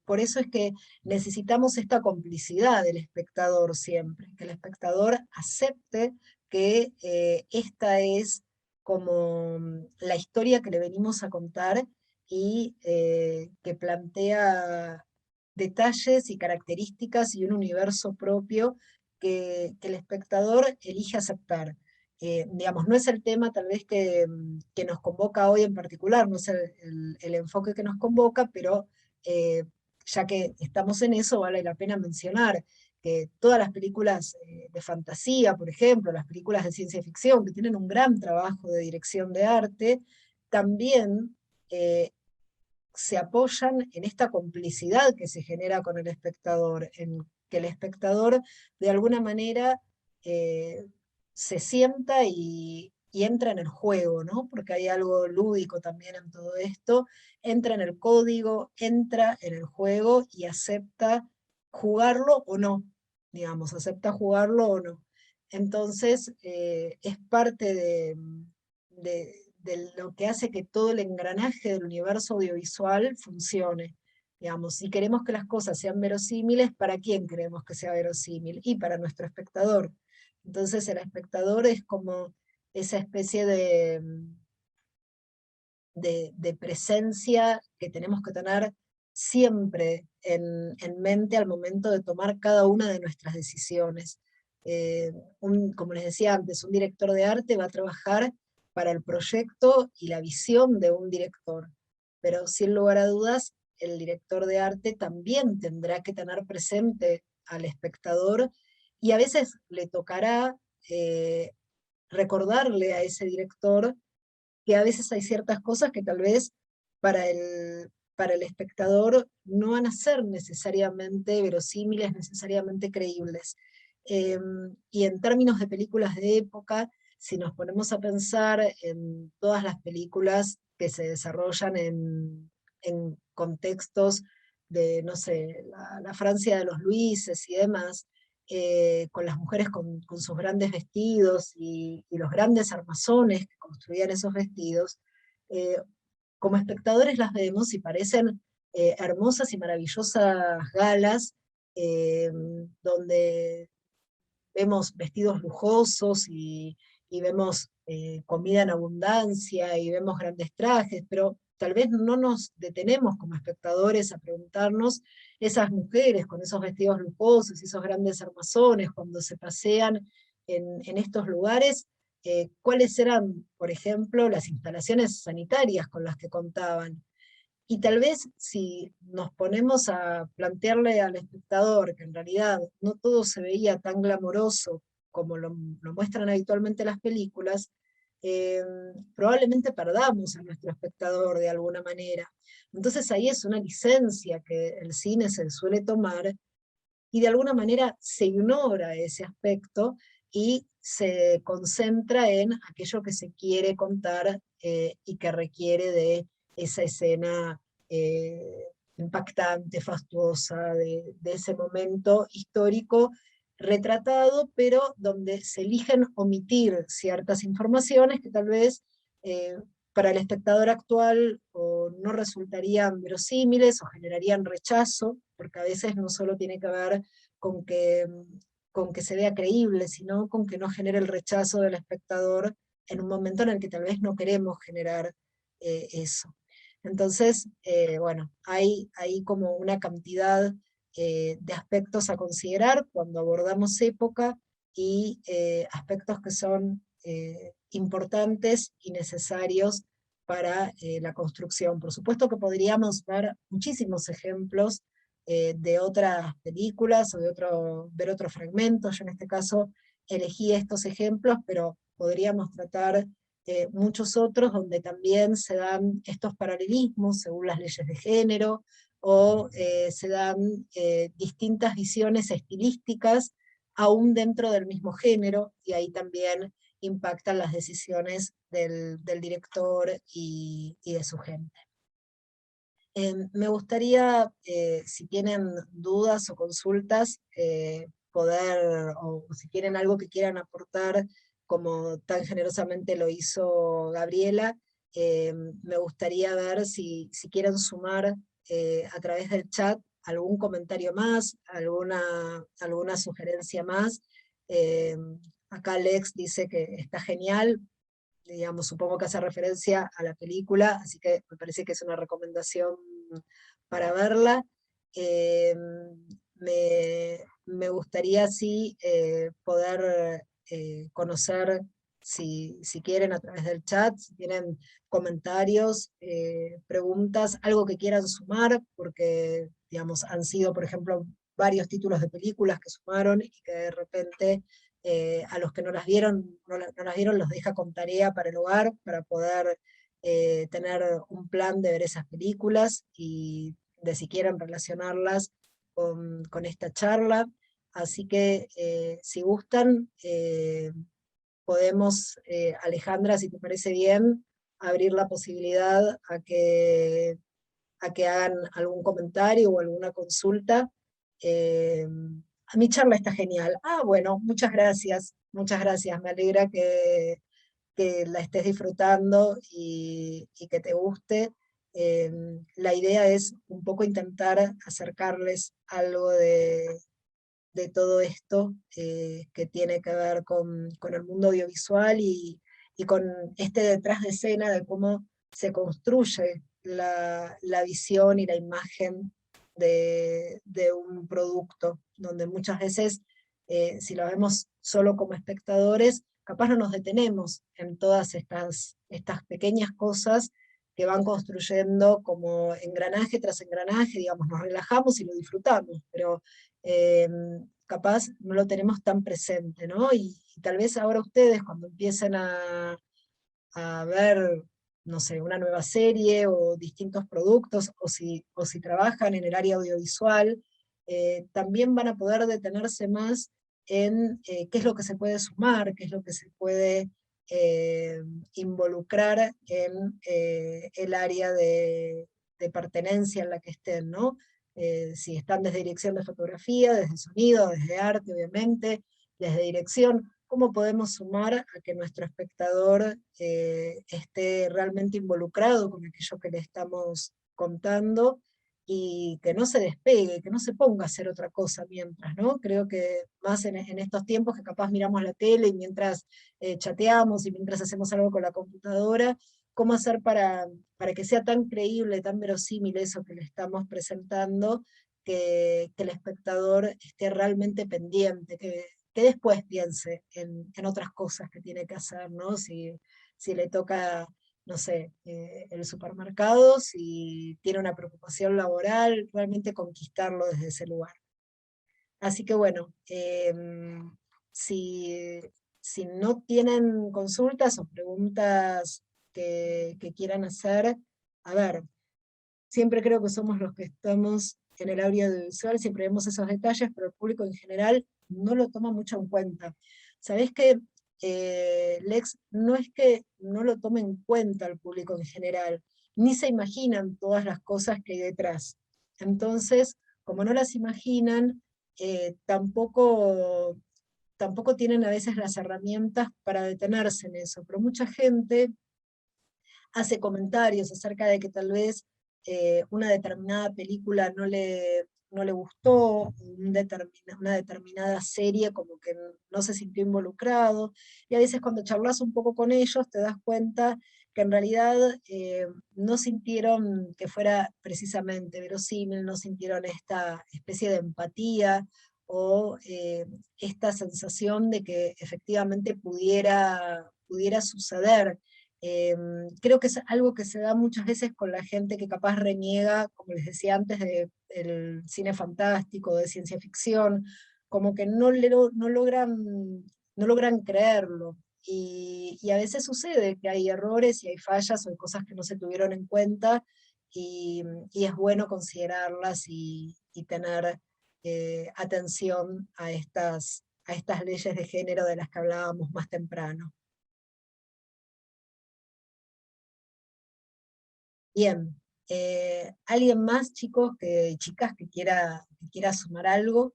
Por eso es que necesitamos esta complicidad del espectador siempre, que el espectador acepte que esta es como la historia que le venimos a contar y que plantea detalles y características y un universo propio que el espectador elige aceptar. Digamos, no es el tema tal vez que nos convoca hoy en particular, no es el enfoque que nos convoca, pero ya que estamos en eso, vale la pena mencionar que todas las películas de fantasía, por ejemplo, las películas de ciencia ficción, que tienen un gran trabajo de dirección de arte, también se apoyan en esta complicidad que se genera con el espectador, en que el espectador de alguna manera se sienta y entra en el juego, ¿no? Porque hay algo lúdico también en todo esto, entra en el código, entra en el juego y acepta jugarlo o no, digamos, acepta jugarlo o no. Entonces, es parte de lo que hace que todo el engranaje del universo audiovisual funcione. Digamos, si queremos que las cosas sean verosímiles, ¿para quién queremos que sea verosímil? Y para nuestro espectador. Entonces el espectador es como esa especie de presencia que tenemos que tener siempre en mente al momento de tomar cada una de nuestras decisiones. Como les decía antes, un director de arte va a trabajar para el proyecto y la visión de un director, pero sin lugar a dudas, el director de arte también tendrá que tener presente al espectador y a veces le tocará recordarle a ese director que a veces hay ciertas cosas que tal vez para para el espectador no van a ser necesariamente verosímiles, necesariamente creíbles. Y en términos de películas de época, si nos ponemos a pensar en todas las películas que se desarrollan en contextos de, no sé, la Francia de los Luises y demás, con las mujeres con sus grandes vestidos y los grandes armazones que construían esos vestidos, como espectadores las vemos y parecen hermosas y maravillosas galas, donde vemos vestidos lujosos y vemos comida en abundancia y vemos grandes trajes, pero tal vez no nos detenemos como espectadores a preguntarnos, esas mujeres con esos vestidos lujosos y esos grandes armazones, cuando se pasean en estos lugares, cuáles eran, por ejemplo, las instalaciones sanitarias con las que contaban. Y tal vez si nos ponemos a plantearle al espectador que en realidad no todo se veía tan glamoroso como lo muestran habitualmente las películas, probablemente perdamos a nuestro espectador de alguna manera. Entonces ahí es una licencia que el cine se suele tomar, y de alguna manera se ignora ese aspecto y se concentra en aquello que se quiere contar y que requiere de esa escena impactante, fastuosa, de ese momento histórico retratado, pero donde se eligen omitir ciertas informaciones que tal vez para el espectador actual o no resultarían verosímiles o generarían rechazo, porque a veces no solo tiene que ver con que se vea creíble, sino con que no genere el rechazo del espectador en un momento en el que tal vez no queremos generar eso. Entonces, bueno, hay como una cantidad de aspectos a considerar cuando abordamos época y aspectos que son importantes y necesarios para la construcción. Por supuesto que podríamos dar muchísimos ejemplos de otras películas o ver otros fragmentos. Yo en este caso elegí estos ejemplos, pero podríamos tratar muchos otros donde también se dan estos paralelismos según las leyes de género, o se dan distintas visiones estilísticas aún dentro del mismo género, y ahí también impactan las decisiones del director y de su gente. Me gustaría, si tienen dudas o consultas, o si tienen algo que quieran aportar, como tan generosamente lo hizo Gabriela, me gustaría ver si quieren sumar a través del chat algún comentario más, alguna sugerencia más. Acá Alex dice que está genial, digamos, supongo que hace referencia a la película, así que me parece que es una recomendación para verla. Me gustaría sí poder conocer, si quieren a través del chat, si tienen comentarios, preguntas, algo que quieran sumar, porque digamos, han sido, por ejemplo, varios títulos de películas que sumaron y que de repente a los que no las vieron, los deja con tarea para el hogar, para poder tener un plan de ver esas películas y de si quieren relacionarlas con esta charla. Así que si gustan, podemos, Alejandra, si te parece bien, abrir la posibilidad a que hagan algún comentario o alguna consulta. Mi charla está genial. Bueno, muchas gracias, me alegra que la estés disfrutando y que te guste. La idea es un poco intentar acercarles algo de todo esto que tiene que ver con el mundo audiovisual y con este detrás de escena de cómo se construye la visión y la imagen de un producto, donde muchas veces, si lo vemos solo como espectadores, capaz no nos detenemos en todas estas pequeñas cosas que van construyendo como engranaje tras engranaje, digamos, nos relajamos y lo disfrutamos, pero capaz no lo tenemos tan presente, ¿no? Y tal vez ahora ustedes, cuando empiecen a ver no sé, una nueva serie o distintos productos, o si trabajan en el área audiovisual, también van a poder detenerse más en qué es lo que se puede sumar, qué es lo que se puede involucrar en el área de pertenencia en la que estén, ¿no? Si están desde dirección de fotografía, desde sonido, desde arte, obviamente, desde dirección, ¿cómo podemos sumar a que nuestro espectador esté realmente involucrado con aquello que le estamos contando y que no se despegue, que no se ponga a hacer otra cosa mientras, ¿no? Creo que más en estos tiempos que capaz miramos la tele y mientras chateamos y mientras hacemos algo con la computadora, ¿cómo hacer para que sea tan creíble, tan verosímil eso que le estamos presentando, que el espectador esté realmente pendiente, que después piense en otras cosas que tiene que hacer, ¿no? Si le toca, no sé, el supermercado, si tiene una preocupación laboral, realmente conquistarlo desde ese lugar. Así que bueno, si no tienen consultas o preguntas que quieran hacer, a ver, siempre creo que somos los que estamos en el audiovisual, siempre vemos esos detalles, pero el público en general no lo toma mucho en cuenta. ¿Sabés qué, Lex? No es que no lo tome en cuenta el público en general, ni se imaginan todas las cosas que hay detrás. Entonces, como no las imaginan, tampoco tienen a veces las herramientas para detenerse en eso, pero mucha gente hace comentarios acerca de que tal vez una determinada película no le gustó, una determinada serie como que no se sintió involucrado, y a veces cuando charlas un poco con ellos te das cuenta que en realidad no sintieron que fuera precisamente verosímil, no sintieron esta especie de empatía, o esta sensación de que efectivamente pudiera suceder. Creo que es algo que se da muchas veces con la gente que capaz reniega, como les decía antes, del cine fantástico, de ciencia ficción, como que no logran creerlo. Y a veces sucede que hay errores y hay fallas o hay cosas que no se tuvieron en cuenta, y es bueno considerarlas y tener atención a estas leyes de género de las que hablábamos más temprano. Bien, ¿alguien más, chicos, chicas, que quiera sumar algo?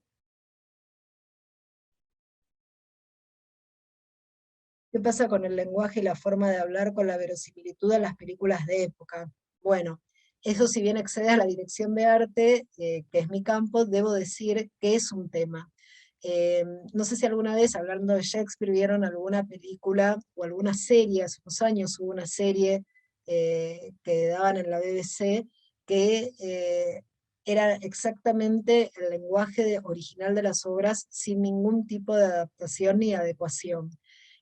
¿Qué pasa con el lenguaje y la forma de hablar con la verosimilitud de las películas de época? Bueno, eso si bien excede a la dirección de arte, que es mi campo, debo decir que es un tema. No sé si alguna vez, hablando de Shakespeare, vieron alguna película o alguna serie, hace unos años hubo una serie que daban en la BBC, que era exactamente el lenguaje original de las obras sin ningún tipo de adaptación ni adecuación.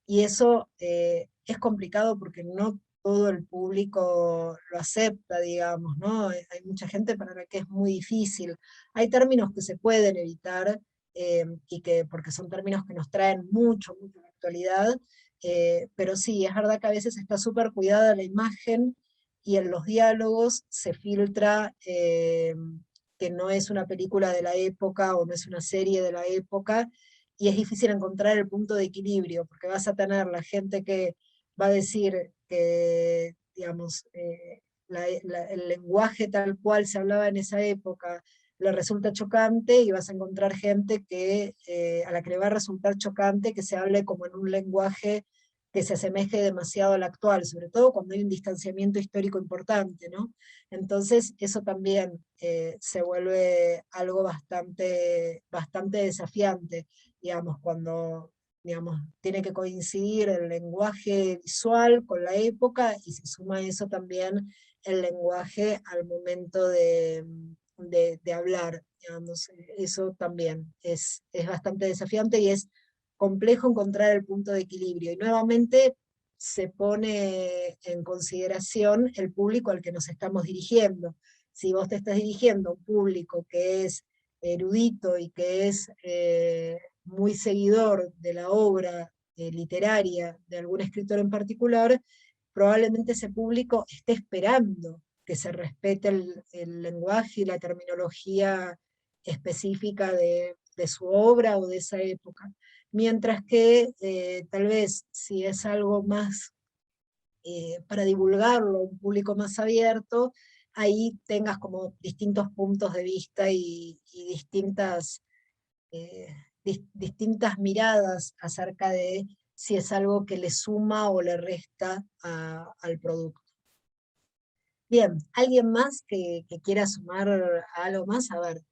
Y eso es complicado porque no todo el público lo acepta, digamos, ¿no? Hay mucha gente para la que es muy difícil. Hay términos que se pueden evitar, y que, porque son términos que nos traen mucho en la actualidad, pero sí, es verdad que a veces está súper cuidada la imagen y en los diálogos se filtra que no es una película de la época o no es una serie de la época, y es difícil encontrar el punto de equilibrio, porque vas a tener la gente que va a decir que, digamos, el lenguaje tal cual se hablaba en esa época le resulta chocante, y vas a encontrar gente a la que le va a resultar chocante que se hable como en un lenguaje que se asemeje demasiado al actual, sobre todo cuando hay un distanciamiento histórico importante, ¿no? Entonces eso también se vuelve algo bastante desafiante, digamos, cuando tiene que coincidir el lenguaje visual con la época, y se suma eso también el lenguaje al momento de hablar, digamos. Eso también es bastante desafiante y es complejo encontrar el punto de equilibrio. Y nuevamente se pone en consideración el público al que nos estamos dirigiendo. Si vos te estás dirigiendo a un público que es erudito y que es muy seguidor de la obra literaria de algún escritor en particular, probablemente ese público esté esperando que se respete el lenguaje y la terminología específica de su obra o de esa época. Mientras que tal vez si es algo más para divulgarlo a un público más abierto, ahí tengas como distintos puntos de vista y distintas miradas acerca de si es algo que le suma o le resta al producto. Bien, ¿alguien más que quiera sumar algo más? A ver.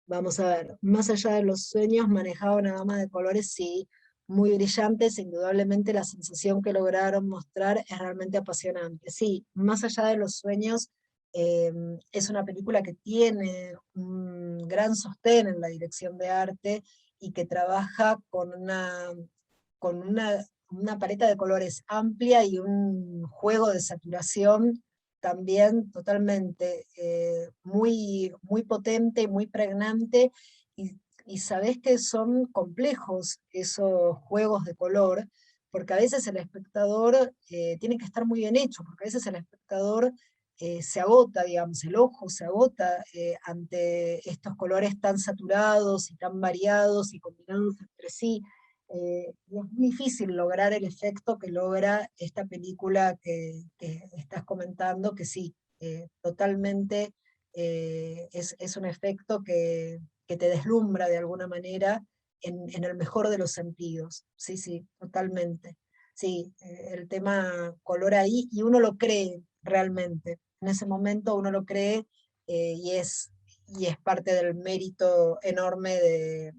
Vamos a ver, más allá de los sueños, manejaba una gama de colores, sí, muy brillantes, indudablemente la sensación que lograron mostrar es realmente apasionante. Sí, más allá de los sueños, es una película que tiene un gran sostén en la dirección de arte y que trabaja con una paleta de colores amplia y un juego de saturación también totalmente muy potente y muy pregnante, y sabés que son complejos esos juegos de color, porque a veces el espectador tiene que estar muy bien hecho, porque a veces el espectador se agota, digamos, el ojo se agota ante estos colores tan saturados y tan variados y combinados entre sí. Y es muy difícil lograr el efecto que logra esta película que estás comentando, que sí, totalmente es un efecto que te deslumbra de alguna manera en el mejor de los sentidos. Sí, sí, totalmente. Sí, el tema color ahí, y uno lo cree realmente. En ese momento uno lo cree y es parte del mérito enorme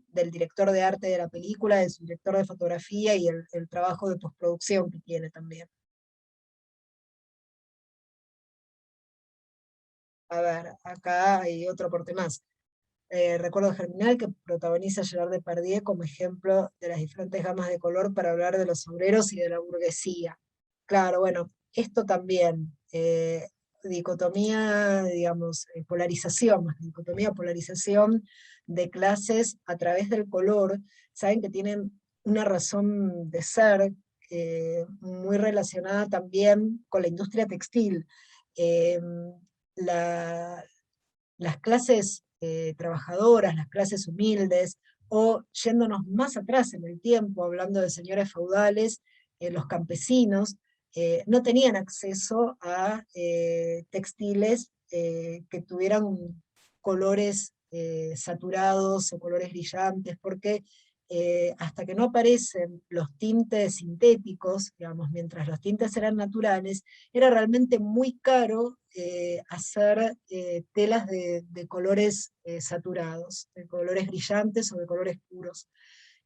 del director de arte de la película, de su director de fotografía y el trabajo de postproducción que tiene también. A ver, acá hay otro aporte más. Recuerdo Germinal, que protagoniza Gerard Depardieu como ejemplo de las diferentes gamas de color para hablar de los obreros y de la burguesía. Claro, bueno, esto también, dicotomía, digamos, polarización, más que dicotomía, polarización de clases a través del color. Saben que tienen una razón de ser muy relacionada también con la industria textil. Eh, la, las clases trabajadoras, las clases humildes, o yéndonos más atrás en el tiempo, hablando de señores feudales, los campesinos, no tenían acceso a textiles que tuvieran colores saturados o colores brillantes, porque hasta que no aparecen los tintes sintéticos, digamos, mientras los tintes eran naturales, era realmente muy caro hacer telas de colores saturados, de colores brillantes o de colores puros.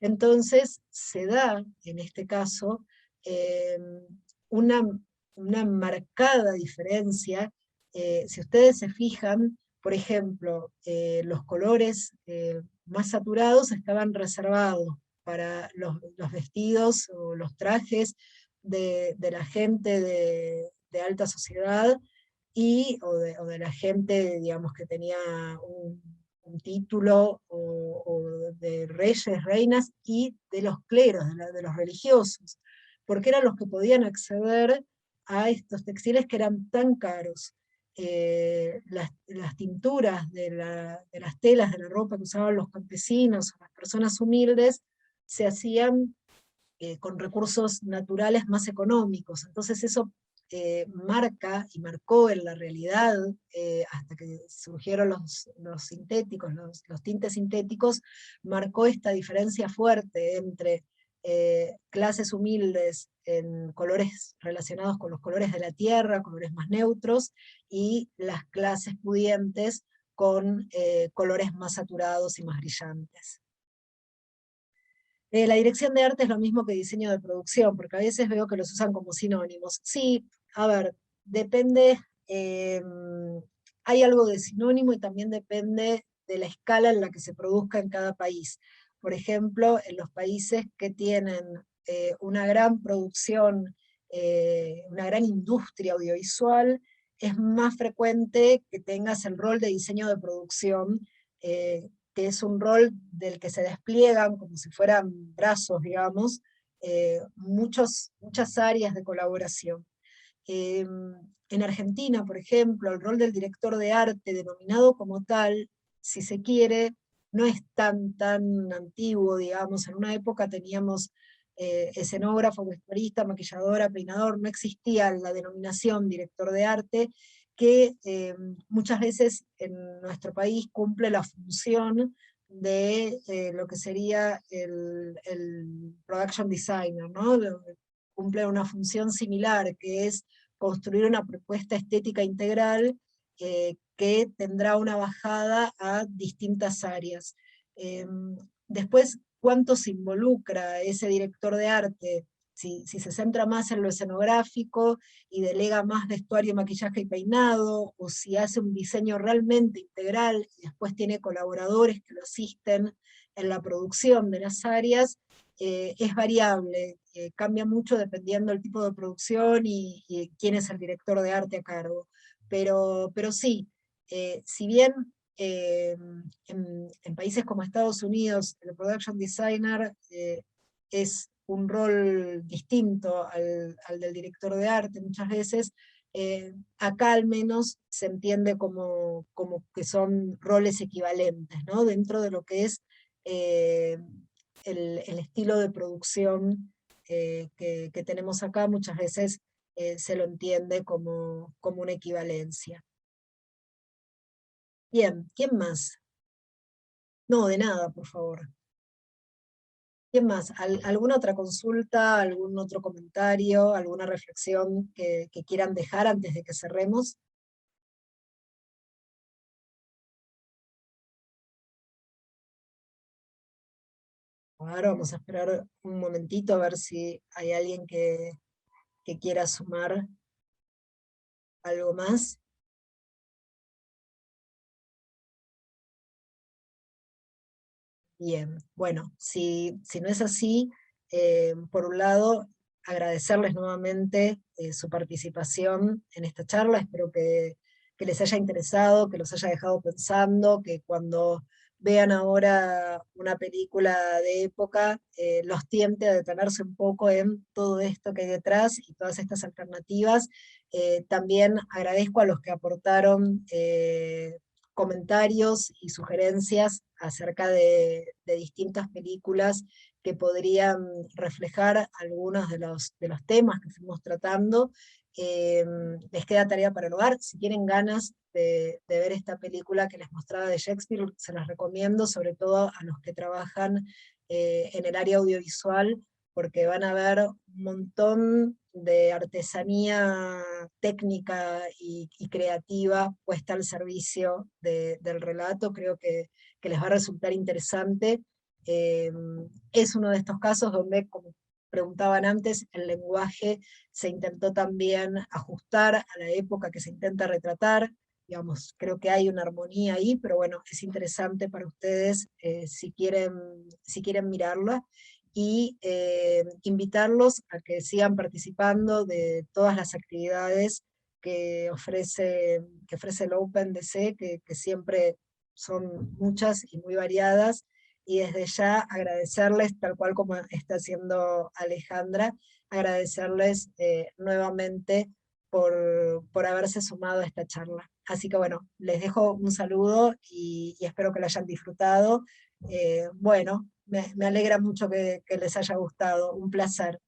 Entonces se da, en este caso, una, una marcada diferencia. Si ustedes se fijan, por ejemplo, los colores más saturados estaban reservados para los vestidos o los trajes de la gente de alta sociedad, o de la gente, digamos, que tenía un título, o de reyes, reinas, y de los cleros, de los religiosos, porque eran los que podían acceder a estos textiles que eran tan caros. Las tinturas de las telas de la ropa que usaban los campesinos o las personas humildes se hacían con recursos naturales más económicos. Entonces eso marca y marcó en la realidad, hasta que surgieron los sintéticos, los tintes sintéticos, marcó esta diferencia fuerte entre clases humildes en colores relacionados con los colores de la tierra, colores más neutros, y las clases pudientes con colores más saturados y más brillantes. La dirección de arte es lo mismo que diseño de producción, porque a veces veo que los usan como sinónimos. Sí, a ver, depende, hay algo de sinónimo y también depende de la escala en la que se produzca en cada país. Por ejemplo, en los países que tienen una gran producción, una gran industria audiovisual, es más frecuente que tengas el rol de diseño de producción, que es un rol del que se despliegan como si fueran brazos, digamos, muchas áreas de colaboración. En Argentina, por ejemplo, el rol del director de arte, denominado como tal, si se quiere, no es tan antiguo, digamos. En una época teníamos escenógrafo, vestuarista, maquilladora, peinador, no existía la denominación director de arte, que muchas veces en nuestro país cumple la función de lo que sería el production designer, ¿no? Cumple una función similar, que es construir una propuesta estética integral que tendrá una bajada a distintas áreas. Después, ¿cuánto se involucra ese director de arte? Si se centra más en lo escenográfico y delega más vestuario, maquillaje y peinado, o si hace un diseño realmente integral y después tiene colaboradores que lo asisten en la producción de las áreas, es variable, cambia mucho dependiendo del tipo de producción y quién es el director de arte a cargo. Pero sí, si bien en países como Estados Unidos el production designer es un rol distinto al del director de arte muchas veces, acá al menos se entiende como que son roles equivalentes, ¿no? Dentro de lo que es el estilo de producción que tenemos acá, muchas veces se lo entiende como una equivalencia. Bien, ¿quién más? No, de nada, por favor. ¿Quién más? ¿Alguna otra consulta, algún otro comentario, alguna reflexión que quieran dejar antes de que cerremos? Ahora vamos a esperar un momentito a ver si hay alguien que quiera sumar algo más. Bien, bueno, si no es así, por un lado, agradecerles nuevamente su participación en esta charla. Espero que les haya interesado, que los haya dejado pensando, que cuando vean ahora una película de época, los tiente a detenerse un poco en todo esto que hay detrás y todas estas alternativas. También agradezco a los que aportaron comentarios y sugerencias acerca de distintas películas que podrían reflejar algunos de los temas que fuimos tratando. Les queda tarea para el hogar. Si tienen ganas de ver esta película que les mostraba de Shakespeare, se las recomiendo, sobre todo a los que trabajan en el área audiovisual, porque van a ver un montón de artesanía técnica y creativa puesta al servicio del relato. Creo que les va a resultar interesante. Es uno de estos casos donde, como preguntaban antes, el lenguaje se intentó también ajustar a la época que se intenta retratar. Digamos, creo que hay una armonía ahí, pero bueno, es interesante para ustedes si quieren mirarla, y invitarlos a que sigan participando de todas las actividades que ofrece el Open DC, que siempre son muchas y muy variadas, y desde ya agradecerles, tal cual como está haciendo Alejandra, agradecerles nuevamente por haberse sumado a esta charla. Así que bueno, les dejo un saludo y espero que lo hayan disfrutado. Bueno, me alegra mucho que les haya gustado, un placer.